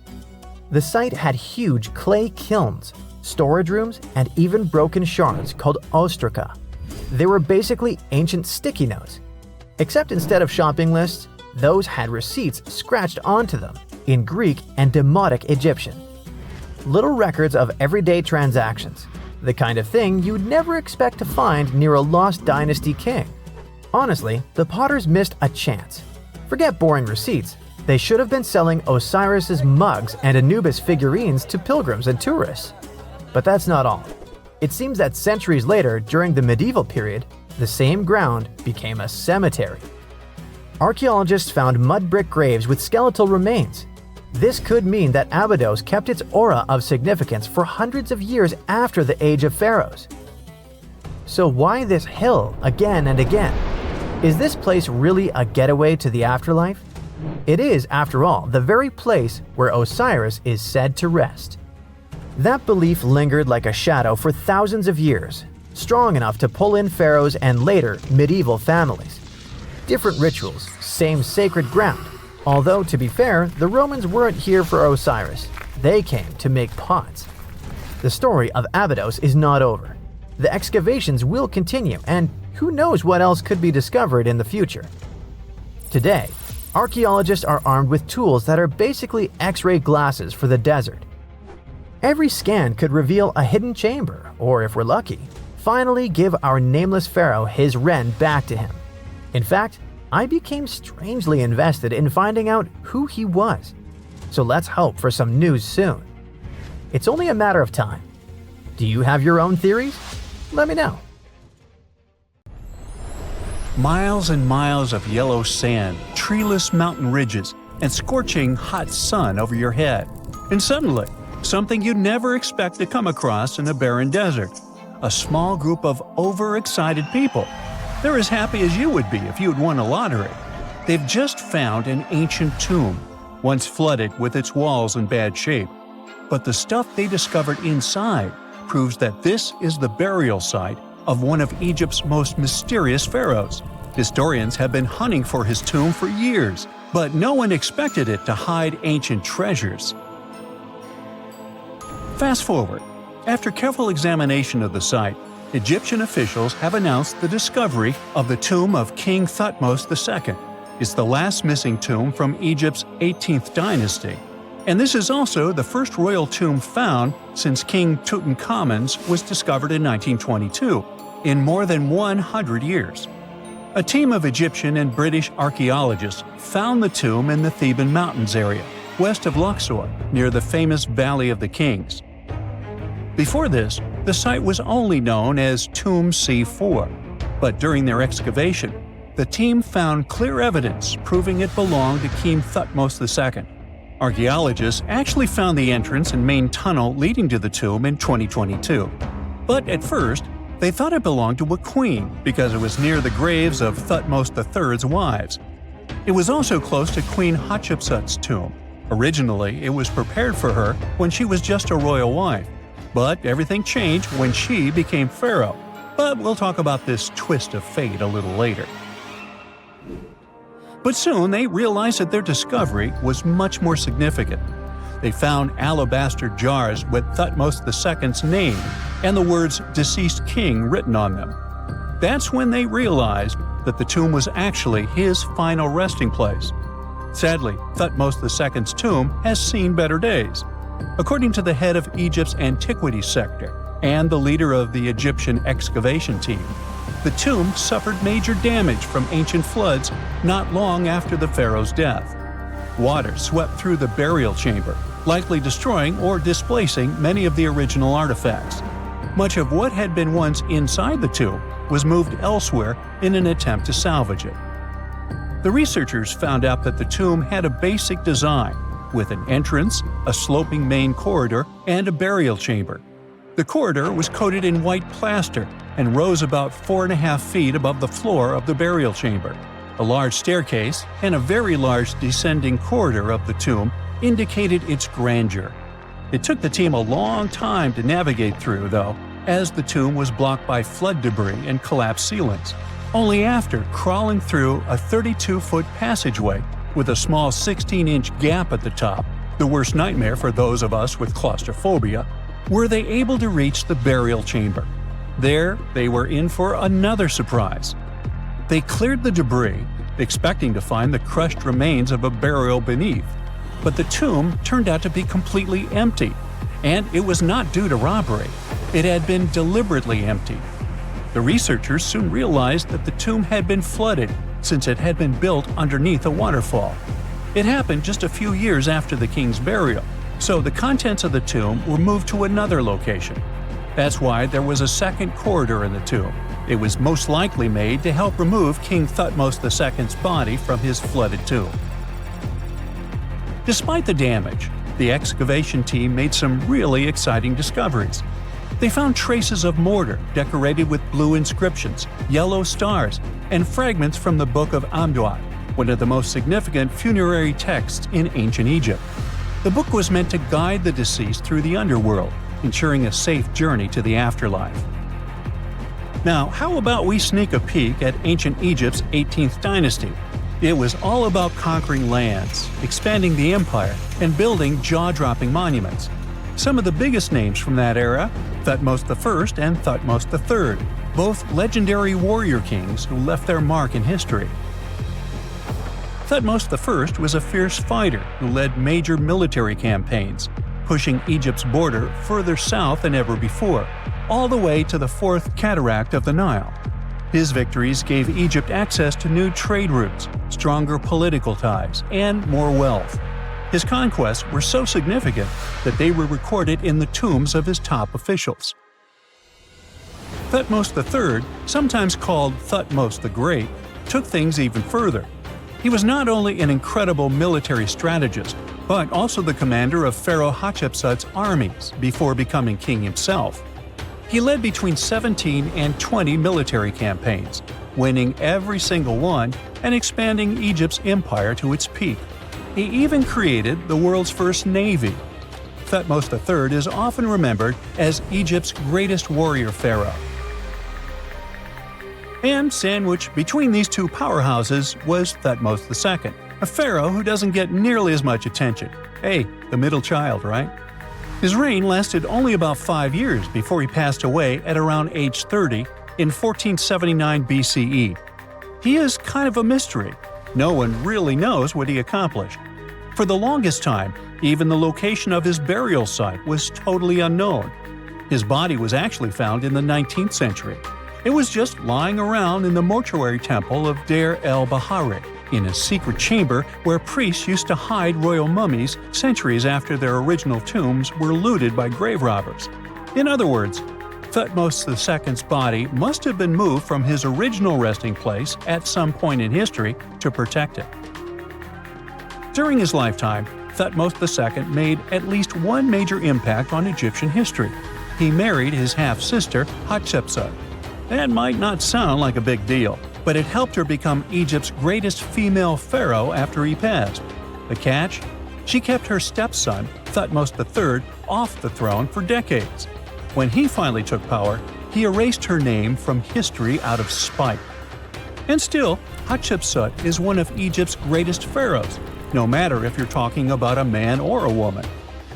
The site had huge clay kilns, storage rooms, and even broken shards called ostraca. They were basically ancient sticky notes, except instead of shopping lists, those had receipts scratched onto them in Greek and Demotic Egyptian. Little records of everyday transactions, the kind of thing you'd never expect to find near a lost dynasty king. Honestly, the potters missed a chance. Forget boring receipts, they should have been selling Osiris's mugs and Anubis figurines to pilgrims and tourists. But that's not all. It seems that centuries later, during the medieval period, the same ground became a cemetery. Archaeologists found mud brick graves with skeletal remains. This could mean that Abydos kept its aura of significance for hundreds of years after the age of pharaohs. So why this hill again and again? Is this place really a getaway to the afterlife? It is, after all, the very place where Osiris is said to rest. That belief lingered like a shadow for thousands of years, strong enough to pull in pharaohs and later medieval families. Different rituals, same sacred ground. Although, to be fair, the Romans weren't here for Osiris. They came to make pots. The story of Abydos is not over. The excavations will continue, and who knows what else could be discovered in the future. Today, archaeologists are armed with tools that are basically X-ray glasses for the desert. Every scan could reveal a hidden chamber, or if we're lucky, finally give our nameless pharaoh his wren back to him. In fact, I became strangely invested in finding out who he was. So let's hope for some news soon. It's only a matter of time. Do you have your own theories? Let me know. Miles and miles of yellow sand, treeless mountain ridges, and scorching hot sun over your head. And suddenly, something you'd never expect to come across in a barren desert. A small group of overexcited people. They're as happy as you would be if you'd won a lottery. They've just found an ancient tomb, once flooded with its walls in bad shape. But the stuff they discovered inside proves that this is the burial site of one of Egypt's most mysterious pharaohs. Historians have been hunting for his tomb for years, but no one expected it to hide ancient treasures. Fast forward. After careful examination of the site, Egyptian officials have announced the discovery of the tomb of King Thutmose II. It's the last missing tomb from Egypt's 18th dynasty. And this is also the first royal tomb found since King Tutankhamun's was discovered in 1922, in more than 100 years. A team of Egyptian and British archaeologists found the tomb in the Theban Mountains area, west of Luxor, near the famous Valley of the Kings. Before this, the site was only known as Tomb C4, but during their excavation, the team found clear evidence proving it belonged to King Thutmose II. Archaeologists actually found the entrance and main tunnel leading to the tomb in 2022. But at first, they thought it belonged to a queen because it was near the graves of Thutmose III's wives. It was also close to Queen Hatshepsut's tomb. Originally, it was prepared for her when she was just a royal wife. But everything changed when she became pharaoh. But we'll talk about this twist of fate a little later. But soon they realized that their discovery was much more significant. They found alabaster jars with Thutmose II's name and the words "deceased king" written on them. That's when they realized that the tomb was actually his final resting place. Sadly, Thutmose II's tomb has seen better days. According to the head of Egypt's antiquities sector and the leader of the Egyptian excavation team, the tomb suffered major damage from ancient floods not long after the pharaoh's death. Water swept through the burial chamber, likely destroying or displacing many of the original artifacts. Much of what had been once inside the tomb was moved elsewhere in an attempt to salvage it. The researchers found out that the tomb had a basic design, with an entrance, a sloping main corridor, and a burial chamber. The corridor was coated in white plaster and rose about 4.5 feet above the floor of the burial chamber. A large staircase and a very large descending corridor of the tomb indicated its grandeur. It took the team a long time to navigate through, though, as the tomb was blocked by flood debris and collapsed ceilings. Only after crawling through a 32-foot passageway with a small 16-inch gap at the top, the worst nightmare for those of us with claustrophobia, were they able to reach the burial chamber. There, they were in for another surprise. They cleared the debris, expecting to find the crushed remains of a burial beneath. But the tomb turned out to be completely empty, and it was not due to robbery. It had been deliberately emptied. The researchers soon realized that the tomb had been flooded since it had been built underneath a waterfall. It happened just a few years after the king's burial, so the contents of the tomb were moved to another location. That's why there was a second corridor in the tomb. It was most likely made to help remove King Thutmose II's body from his flooded tomb. Despite the damage, the excavation team made some really exciting discoveries. They found traces of mortar decorated with blue inscriptions, yellow stars, and fragments from the Book of Amduat, one of the most significant funerary texts in ancient Egypt. The book was meant to guide the deceased through the underworld, ensuring a safe journey to the afterlife. Now, how about we sneak a peek at ancient Egypt's 18th dynasty? It was all about conquering lands, expanding the empire, and building jaw-dropping monuments. Some of the biggest names from that era, Thutmose I and Thutmose III, both legendary warrior kings who left their mark in history. Thutmose I was a fierce fighter who led major military campaigns, pushing Egypt's border further south than ever before, all the way to the fourth cataract of the Nile. His victories gave Egypt access to new trade routes, stronger political ties, and more wealth. His conquests were so significant that they were recorded in the tombs of his top officials. Thutmose III, sometimes called Thutmose the Great, took things even further. He was not only an incredible military strategist, but also the commander of Pharaoh Hatshepsut's armies before becoming king himself. He led between 17 and 20 military campaigns, winning every single one and expanding Egypt's empire to its peak. He even created the world's first navy. Thutmose III is often remembered as Egypt's greatest warrior pharaoh. And sandwiched between these two powerhouses was Thutmose II, a pharaoh who doesn't get nearly as much attention. Hey, the middle child, right? His reign lasted only about 5 years before he passed away at around age 30 in 1479 BCE. He is kind of a mystery. No one really knows what he accomplished. For the longest time, Even the location of his burial site was totally unknown. His body was actually found in the 19th century. It was just lying around in the mortuary temple of Deir el-Bahari, in a secret chamber where priests used to hide royal mummies centuries after their original tombs were looted by grave robbers. In other words, Thutmose II's body must have been moved from his original resting place at some point in history to protect it. During his lifetime, Thutmose II made at least one major impact on Egyptian history. He married his half-sister, Hatshepsut. That might not sound like a big deal, but it helped her become Egypt's greatest female pharaoh after he passed. The catch? She kept her stepson, Thutmose III, off the throne for decades. When he finally took power, he erased her name from history out of spite. And still, Hatshepsut is one of Egypt's greatest pharaohs, no matter if you're talking about a man or a woman.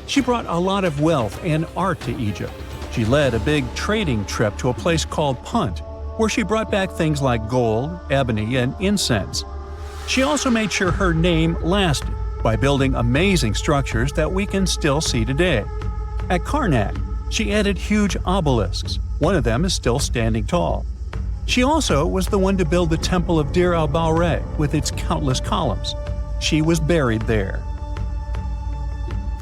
She brought a lot of wealth and art to Egypt. She led a big trading trip to a place called Punt, where she brought back things like gold, ebony, and incense. She also made sure her name lasted by building amazing structures that we can still see today. At Karnak, she added huge obelisks. One of them is still standing tall. She also was the one to build the Temple of Deir el-Bahari with its countless columns. She was buried there.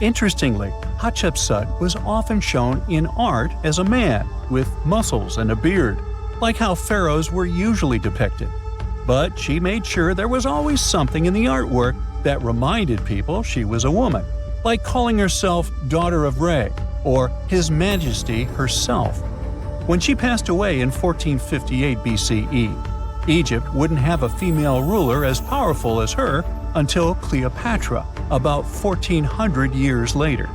Interestingly, Hatshepsut was often shown in art as a man with muscles and a beard, like how pharaohs were usually depicted. But she made sure there was always something in the artwork that reminded people she was a woman, like calling herself Daughter of Re or His Majesty herself. When she passed away in 1458 BCE, Egypt wouldn't have a female ruler as powerful as her until Cleopatra, about 1400 years later.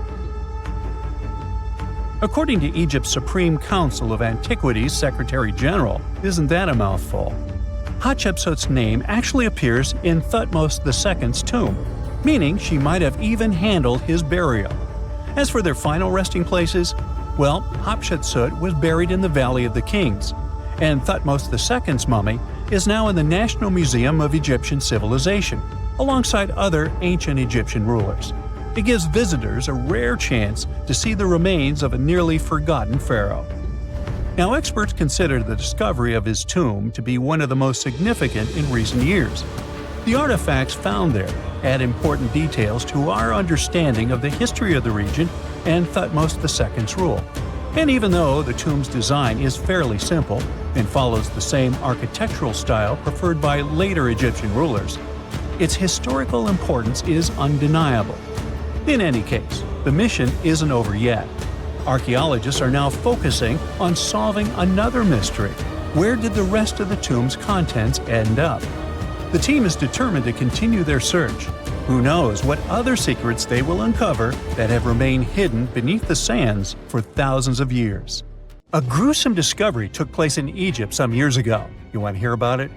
According to Egypt's Supreme Council of Antiquities Secretary General, isn't that a mouthful? Hatshepsut's name actually appears in Thutmose II's tomb, meaning she might have even handled his burial. As for their final resting places, well, Hatshepsut was buried in the Valley of the Kings, and Thutmose II's mummy is now in the National Museum of Egyptian Civilization, alongside other ancient Egyptian rulers. It gives visitors a rare chance to see the remains of a nearly forgotten pharaoh. Now, experts consider the discovery of his tomb to be one of the most significant in recent years. The artifacts found there add important details to our understanding of the history of the region and Thutmose II's rule. And even though the tomb's design is fairly simple and follows the same architectural style preferred by later Egyptian rulers, its historical importance is undeniable. In any case, the mission isn't over yet. Archaeologists are now focusing on solving another mystery. Where did the rest of the tomb's contents end up? The team is determined to continue their search. Who knows what other secrets they will uncover that have remained hidden beneath the sands for thousands of years. A gruesome discovery took place in Egypt some years ago. You want to hear about it?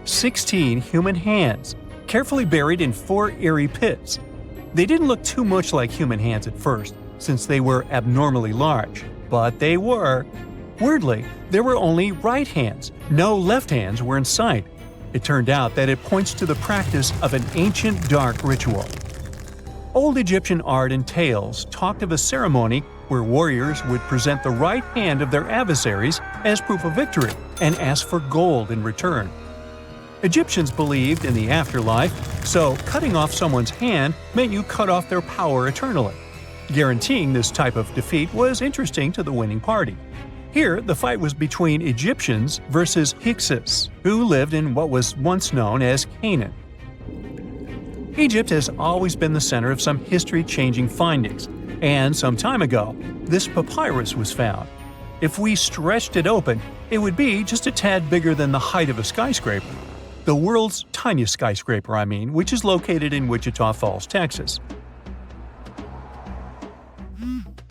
16 human hands, carefully buried in 4 eerie pits. They didn't look too much like human hands at first, since they were abnormally large, but they were. Weirdly, there were only right hands. No left hands were in sight. It turned out that it points to the practice of an ancient dark ritual. Old Egyptian art and tales talked of a ceremony where warriors would present the right hand of their adversaries as proof of victory and ask for gold in return. Egyptians believed in the afterlife, so cutting off someone's hand meant you cut off their power eternally. Guaranteeing this type of defeat was interesting to the winning party. Here, the fight was between Egyptians versus Hyksos, who lived in what was once known as Canaan. Egypt has always been the center of some history-changing findings, and some time ago, this papyrus was found. If we stretched it open, it would be just a tad bigger than the height of a skyscraper. The world's tiniest skyscraper, which is located in Wichita Falls, Texas.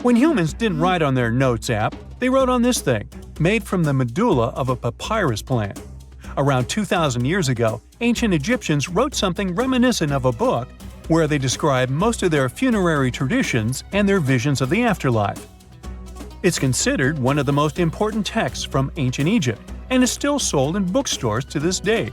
When humans didn't write on their notes app, they wrote on this thing, made from the medulla of a papyrus plant. Around 2,000 years ago, ancient Egyptians wrote something reminiscent of a book where they describe most of their funerary traditions and their visions of the afterlife. It's considered one of the most important texts from ancient Egypt and is still sold in bookstores to this day.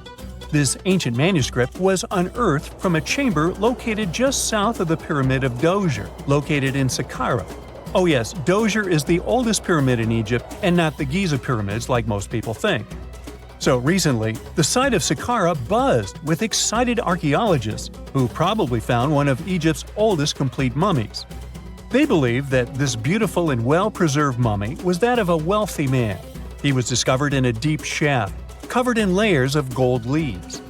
This ancient manuscript was unearthed from a chamber located just south of the Pyramid of Djoser, located in Saqqara. Oh yes, Djoser is the oldest pyramid in Egypt and not the Giza pyramids like most people think. So recently, the site of Saqqara buzzed with excited archaeologists who probably found one of Egypt's oldest complete mummies. They believe that this beautiful and well-preserved mummy was that of a wealthy man. He was discovered in a deep shaft, covered in layers of gold leaves.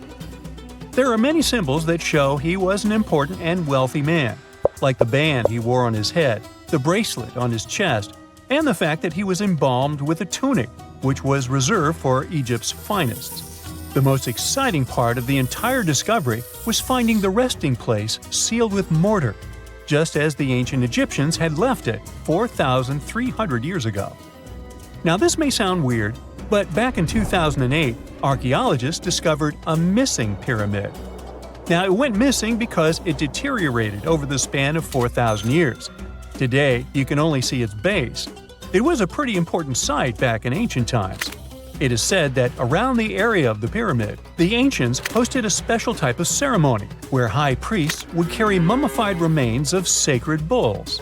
There are many symbols that show he was an important and wealthy man, like the band he wore on his head, the bracelet on his chest, and the fact that he was embalmed with a tunic, which was reserved for Egypt's finest. The most exciting part of the entire discovery was finding the resting place sealed with mortar, just as the ancient Egyptians had left it 4,300 years ago. Now this may sound weird, but back in 2008, archaeologists discovered a missing pyramid. Now it went missing because it deteriorated over the span of 4,000 years. Today, you can only see its base. It was a pretty important site back in ancient times. It is said that around the area of the pyramid, the ancients hosted a special type of ceremony where high priests would carry mummified remains of sacred bulls.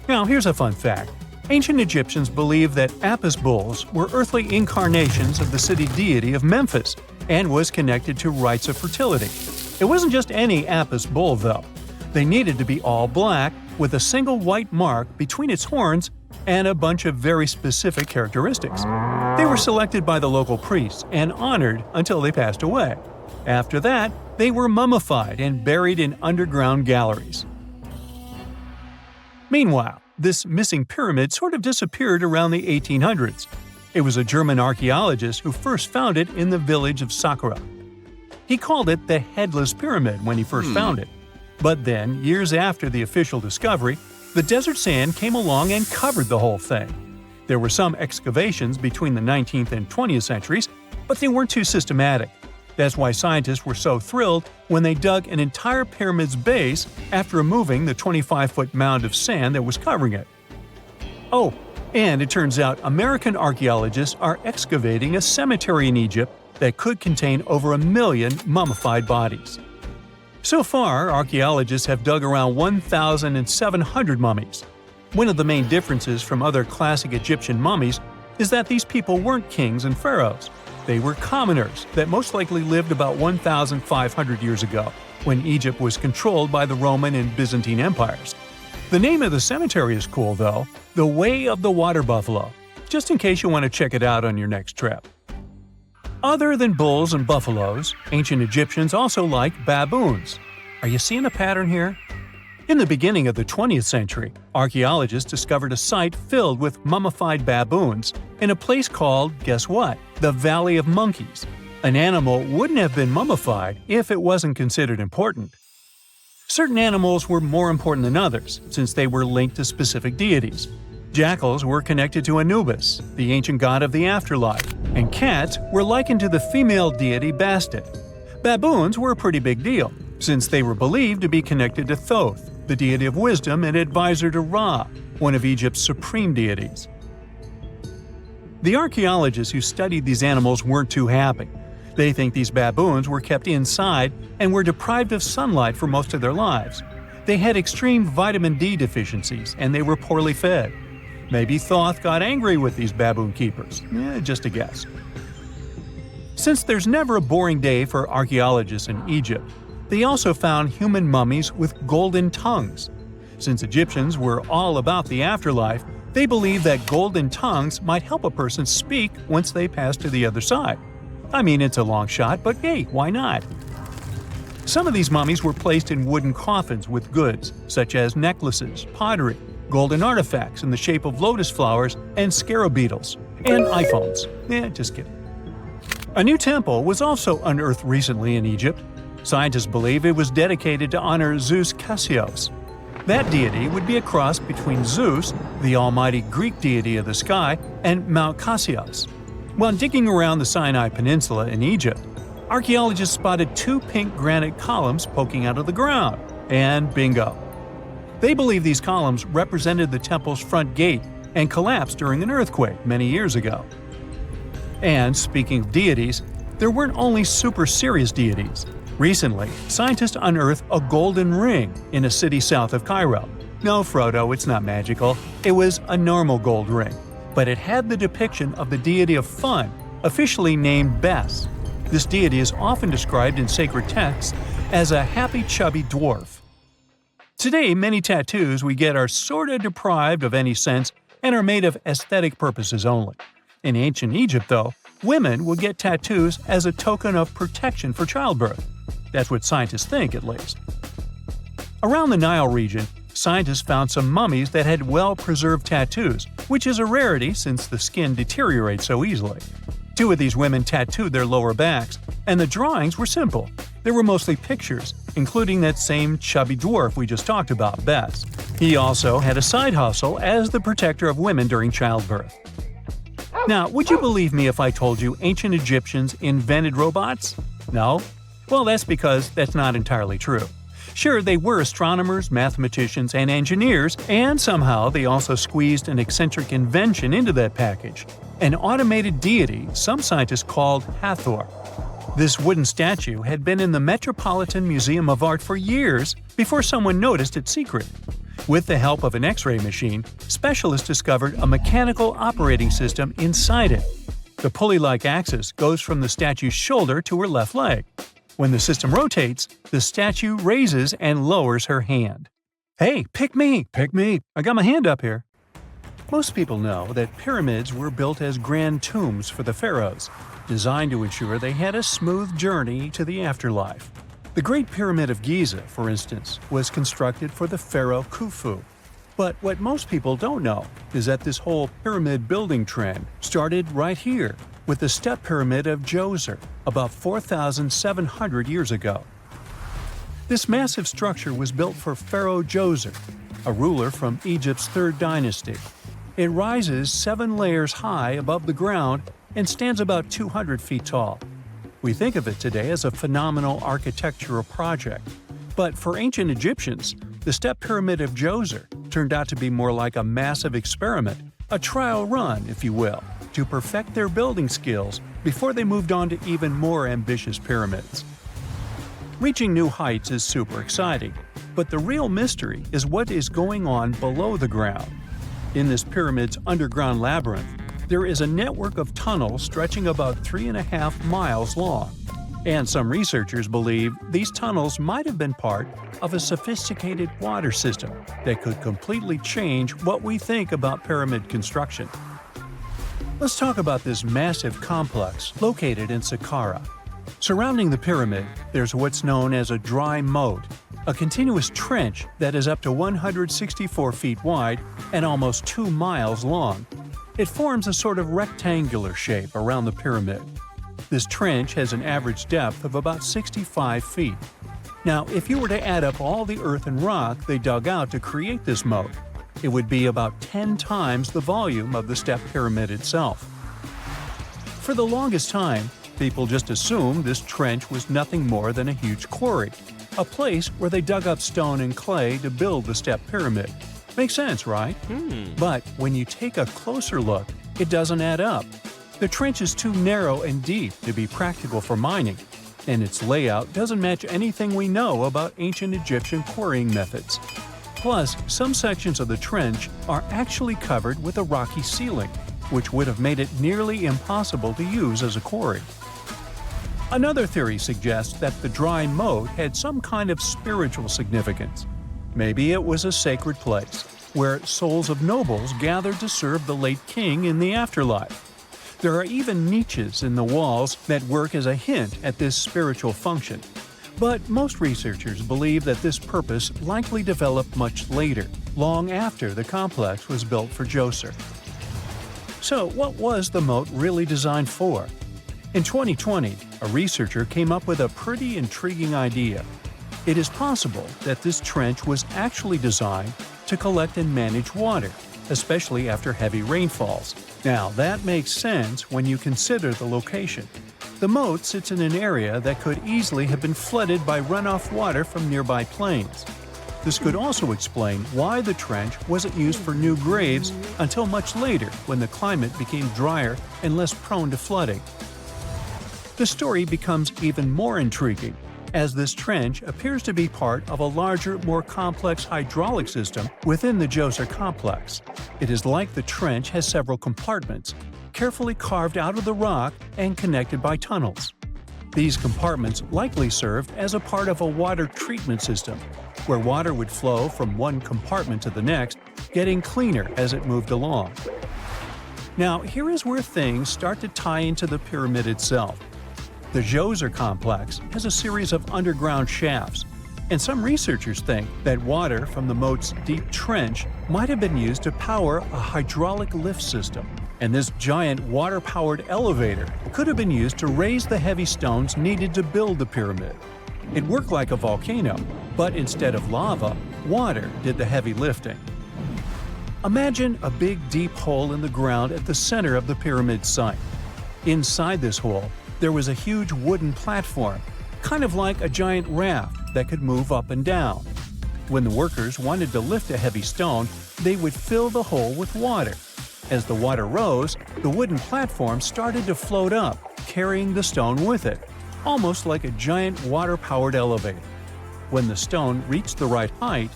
Now here's a fun fact. Ancient Egyptians believed that Apis bulls were earthly incarnations of the city deity of Memphis and was connected to rites of fertility. It wasn't just any Apis bull, though. They needed to be all black, with a single white mark between its horns and a bunch of very specific characteristics. They were selected by the local priests and honored until they passed away. After that, they were mummified and buried in underground galleries. Meanwhile, this missing pyramid sort of disappeared around the 1800s. It was a German archaeologist who first found it in the village of Saqqara. He called it the Headless Pyramid when he first found it. But then, years after the official discovery, the desert sand came along and covered the whole thing. There were some excavations between the 19th and 20th centuries, but they weren't too systematic. That's why scientists were so thrilled when they dug an entire pyramid's base after removing the 25-foot mound of sand that was covering it. Oh, and it turns out American archaeologists are excavating a cemetery in Egypt that could contain over 1 million mummified bodies. So far, archaeologists have dug around 1,700 mummies. One of the main differences from other classic Egyptian mummies is that these people weren't kings and pharaohs. They were commoners that most likely lived about 1,500 years ago, when Egypt was controlled by the Roman and Byzantine empires. The name of the cemetery is cool, though, the Way of the Water Buffalo, just in case you want to check it out on your next trip. Other than bulls and buffaloes, ancient Egyptians also liked baboons. Are you seeing a pattern here? In the beginning of the 20th century, archaeologists discovered a site filled with mummified baboons in a place called, guess what? The Valley of Monkeys. An animal wouldn't have been mummified if it wasn't considered important. Certain animals were more important than others, since they were linked to specific deities. Jackals were connected to Anubis, the ancient god of the afterlife, and cats were likened to the female deity Bastet. Baboons were a pretty big deal, since they were believed to be connected to Thoth, the deity of wisdom and advisor to Ra, one of Egypt's supreme deities. The archaeologists who studied these animals weren't too happy. They think these baboons were kept inside and were deprived of sunlight for most of their lives. They had extreme vitamin D deficiencies and they were poorly fed. Maybe Thoth got angry with these baboon keepers. Just a guess. Since there's never a boring day for archaeologists in Egypt, they also found human mummies with golden tongues. Since Egyptians were all about the afterlife, they believed that golden tongues might help a person speak once they pass to the other side. I mean, it's a long shot, but hey, why not? Some of these mummies were placed in wooden coffins with goods, such as necklaces, pottery, golden artifacts in the shape of lotus flowers and scarab beetles, and iPhones. Just kidding. A new temple was also unearthed recently in Egypt. Scientists believe it was dedicated to honor Zeus Cassios. That deity would be a cross between Zeus, the almighty Greek deity of the sky, and Mount Cassios. While digging around the Sinai Peninsula in Egypt, archaeologists spotted 2 pink granite columns poking out of the ground, and bingo. They believe these columns represented the temple's front gate and collapsed during an earthquake many years ago. And speaking of deities, there weren't only super serious deities. Recently, scientists unearthed a golden ring in a city south of Cairo. No, Frodo, it's not magical. It was a normal gold ring, but it had the depiction of the deity of fun, officially named Bes. This deity is often described in sacred texts as a happy chubby dwarf. Today, many tattoos we get are sorta deprived of any sense and are made of aesthetic purposes only. In ancient Egypt, though, women would get tattoos as a token of protection for childbirth. That's what scientists think, at least. Around the Nile region, scientists found some mummies that had well-preserved tattoos, which is a rarity since the skin deteriorates so easily. 2 of these women tattooed their lower backs, and the drawings were simple. They were mostly pictures, including that same chubby dwarf we just talked about, Bes. He also had a side hustle as the protector of women during childbirth. Now, would you believe me if I told you ancient Egyptians invented robots? No? Well, that's because that's not entirely true. Sure, they were astronomers, mathematicians, and engineers, and somehow they also squeezed an eccentric invention into that package: an automated deity some scientists called Hathor. This wooden statue had been in the Metropolitan Museum of Art for years before someone noticed its secret. With the help of an X-ray machine, specialists discovered a mechanical operating system inside it. The pulley-like axis goes from the statue's shoulder to her left leg. When the system rotates, the statue raises and lowers her hand. Hey, pick me! Pick me! I got my hand up here. Most people know that pyramids were built as grand tombs for the pharaohs, designed to ensure they had a smooth journey to the afterlife. The Great Pyramid of Giza, for instance, was constructed for the pharaoh Khufu. But what most people don't know is that this whole pyramid building trend started right here, with the step pyramid of Djoser, about 4,700 years ago. This massive structure was built for Pharaoh Djoser, a ruler from Egypt's 3rd dynasty. It rises 7 layers high above the ground and stands about 200 feet tall. We think of it today as a phenomenal architectural project, but for ancient Egyptians, the step pyramid of Djoser turned out to be more like a massive experiment, a trial run, if you will, to perfect their building skills before they moved on to even more ambitious pyramids. Reaching new heights is super exciting, but the real mystery is what is going on below the ground. In this pyramid's underground labyrinth, there is a network of tunnels stretching about 3.5 miles long, and some researchers believe these tunnels might have been part of a sophisticated water system that could completely change what we think about pyramid construction. Let's talk about this massive complex located in Saqqara. Surrounding the pyramid, there's what's known as a dry moat, a continuous trench that is up to 164 feet wide and almost 2 miles long. It forms a sort of rectangular shape around the pyramid. This trench has an average depth of about 65 feet. Now, if you were to add up all the earth and rock they dug out to create this moat, it would be about 10 times the volume of the step pyramid itself. For the longest time, people just assumed this trench was nothing more than a huge quarry, a place where they dug up stone and clay to build the step pyramid. Makes sense, right? But when you take a closer look, it doesn't add up. The trench is too narrow and deep to be practical for mining, and its layout doesn't match anything we know about ancient Egyptian quarrying methods. Plus, some sections of the trench are actually covered with a rocky ceiling, which would have made it nearly impossible to use as a quarry. Another theory suggests that the dry moat had some kind of spiritual significance. Maybe it was a sacred place, where souls of nobles gathered to serve the late king in the afterlife. There are even niches in the walls that work as a hint at this spiritual function. But most researchers believe that this purpose likely developed much later, long after the complex was built for Djoser. So, what was the moat really designed for? In 2020, a researcher came up with a pretty intriguing idea. It is possible that this trench was actually designed to collect and manage water, especially after heavy rainfalls. Now, that makes sense when you consider the location. The moat sits in an area that could easily have been flooded by runoff water from nearby plains. This could also explain why the trench wasn't used for new graves until much later when the climate became drier and less prone to flooding. The story becomes even more intriguing, as this trench appears to be part of a larger, more complex hydraulic system within the Djoser complex. It is like the trench has several compartments, carefully carved out of the rock and connected by tunnels. These compartments likely served as a part of a water treatment system, where water would flow from one compartment to the next, getting cleaner as it moved along. Now, here is where things start to tie into the pyramid itself. The Djoser complex has a series of underground shafts, and some researchers think that water from the moat's deep trench might have been used to power a hydraulic lift system, and this giant water-powered elevator could have been used to raise the heavy stones needed to build the pyramid. It worked like a volcano, but instead of lava, water did the heavy lifting. Imagine a big deep hole in the ground at the center of the pyramid site. Inside this hole, there was a huge wooden platform, kind of like a giant raft that could move up and down. When the workers wanted to lift a heavy stone, they would fill the hole with water. As the water rose, the wooden platform started to float up, carrying the stone with it, almost like a giant water-powered elevator. When the stone reached the right height,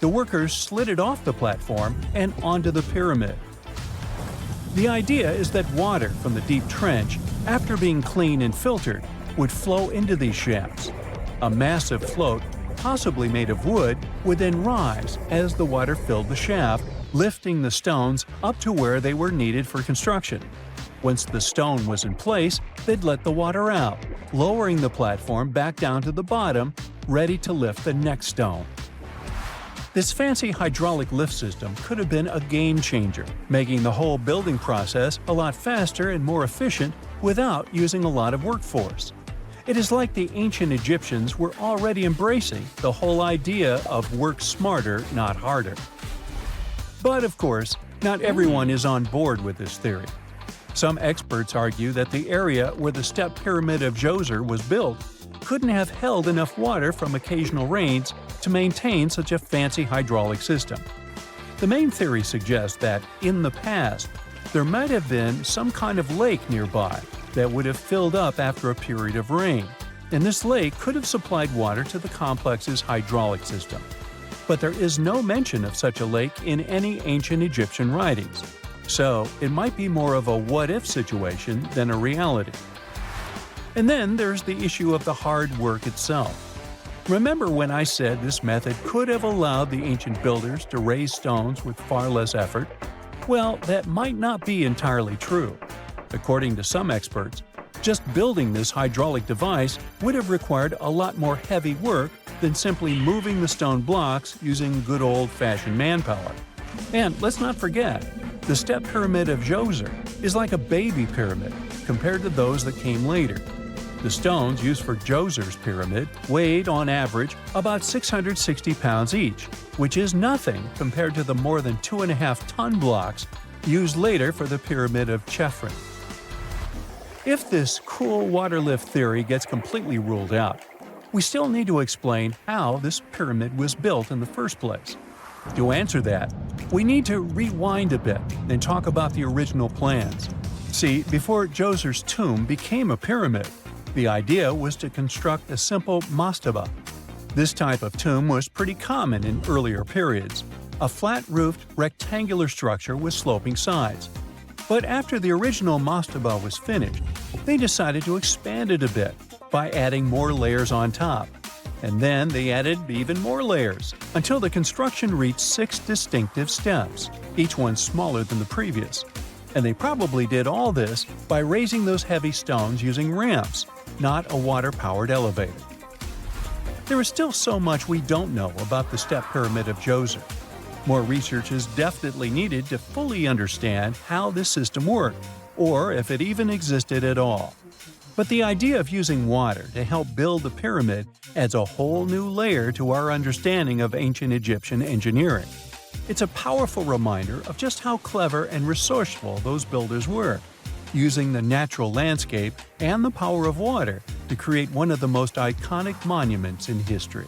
the workers slid it off the platform and onto the pyramid. The idea is that water from the deep trench, after being cleaned and filtered, would flow into these shafts. A massive float, possibly made of wood, would then rise as the water filled the shaft, lifting the stones up to where they were needed for construction. Once the stone was in place, they'd let the water out, lowering the platform back down to the bottom, ready to lift the next stone. This fancy hydraulic lift system could have been a game changer, making the whole building process a lot faster and more efficient without using a lot of workforce. It is like the ancient Egyptians were already embracing the whole idea of work smarter, not harder. But of course, not everyone is on board with this theory. Some experts argue that the area where the step pyramid of Djoser was built couldn't have held enough water from occasional rains to maintain such a fancy hydraulic system. The main theory suggests that, in the past, there might have been some kind of lake nearby that would have filled up after a period of rain, and this lake could have supplied water to the complex's hydraulic system. But there is no mention of such a lake in any ancient Egyptian writings, so it might be more of a what-if situation than a reality. And then there's the issue of the hard work itself. Remember when I said this method could have allowed the ancient builders to raise stones with far less effort? Well, that might not be entirely true. According to some experts, just building this hydraulic device would have required a lot more heavy work than simply moving the stone blocks using good old-fashioned manpower. And let's not forget, the step pyramid of Djoser is like a baby pyramid compared to those that came later. The stones used for Djoser's pyramid weighed, on average, about 660 pounds each, which is nothing compared to the more than 2.5-ton blocks used later for the pyramid of Chephren. If this cool water lift theory gets completely ruled out, we still need to explain how this pyramid was built in the first place. To answer that, we need to rewind a bit and talk about the original plans. See, before Djoser's tomb became a pyramid, the idea was to construct a simple mastaba. This type of tomb was pretty common in earlier periods, a flat-roofed, rectangular structure with sloping sides. But after the original mastaba was finished, they decided to expand it a bit by adding more layers on top. And then they added even more layers, until the construction reached 6 distinctive steps, each one smaller than the previous. And they probably did all this by raising those heavy stones using ramps, not a water-powered elevator. There is still so much we don't know about the step pyramid of Djoser. More research is definitely needed to fully understand how this system worked, or if it even existed at all. But the idea of using water to help build the pyramid adds a whole new layer to our understanding of ancient Egyptian engineering. It's a powerful reminder of just how clever and resourceful those builders were, using the natural landscape and the power of water to create one of the most iconic monuments in history.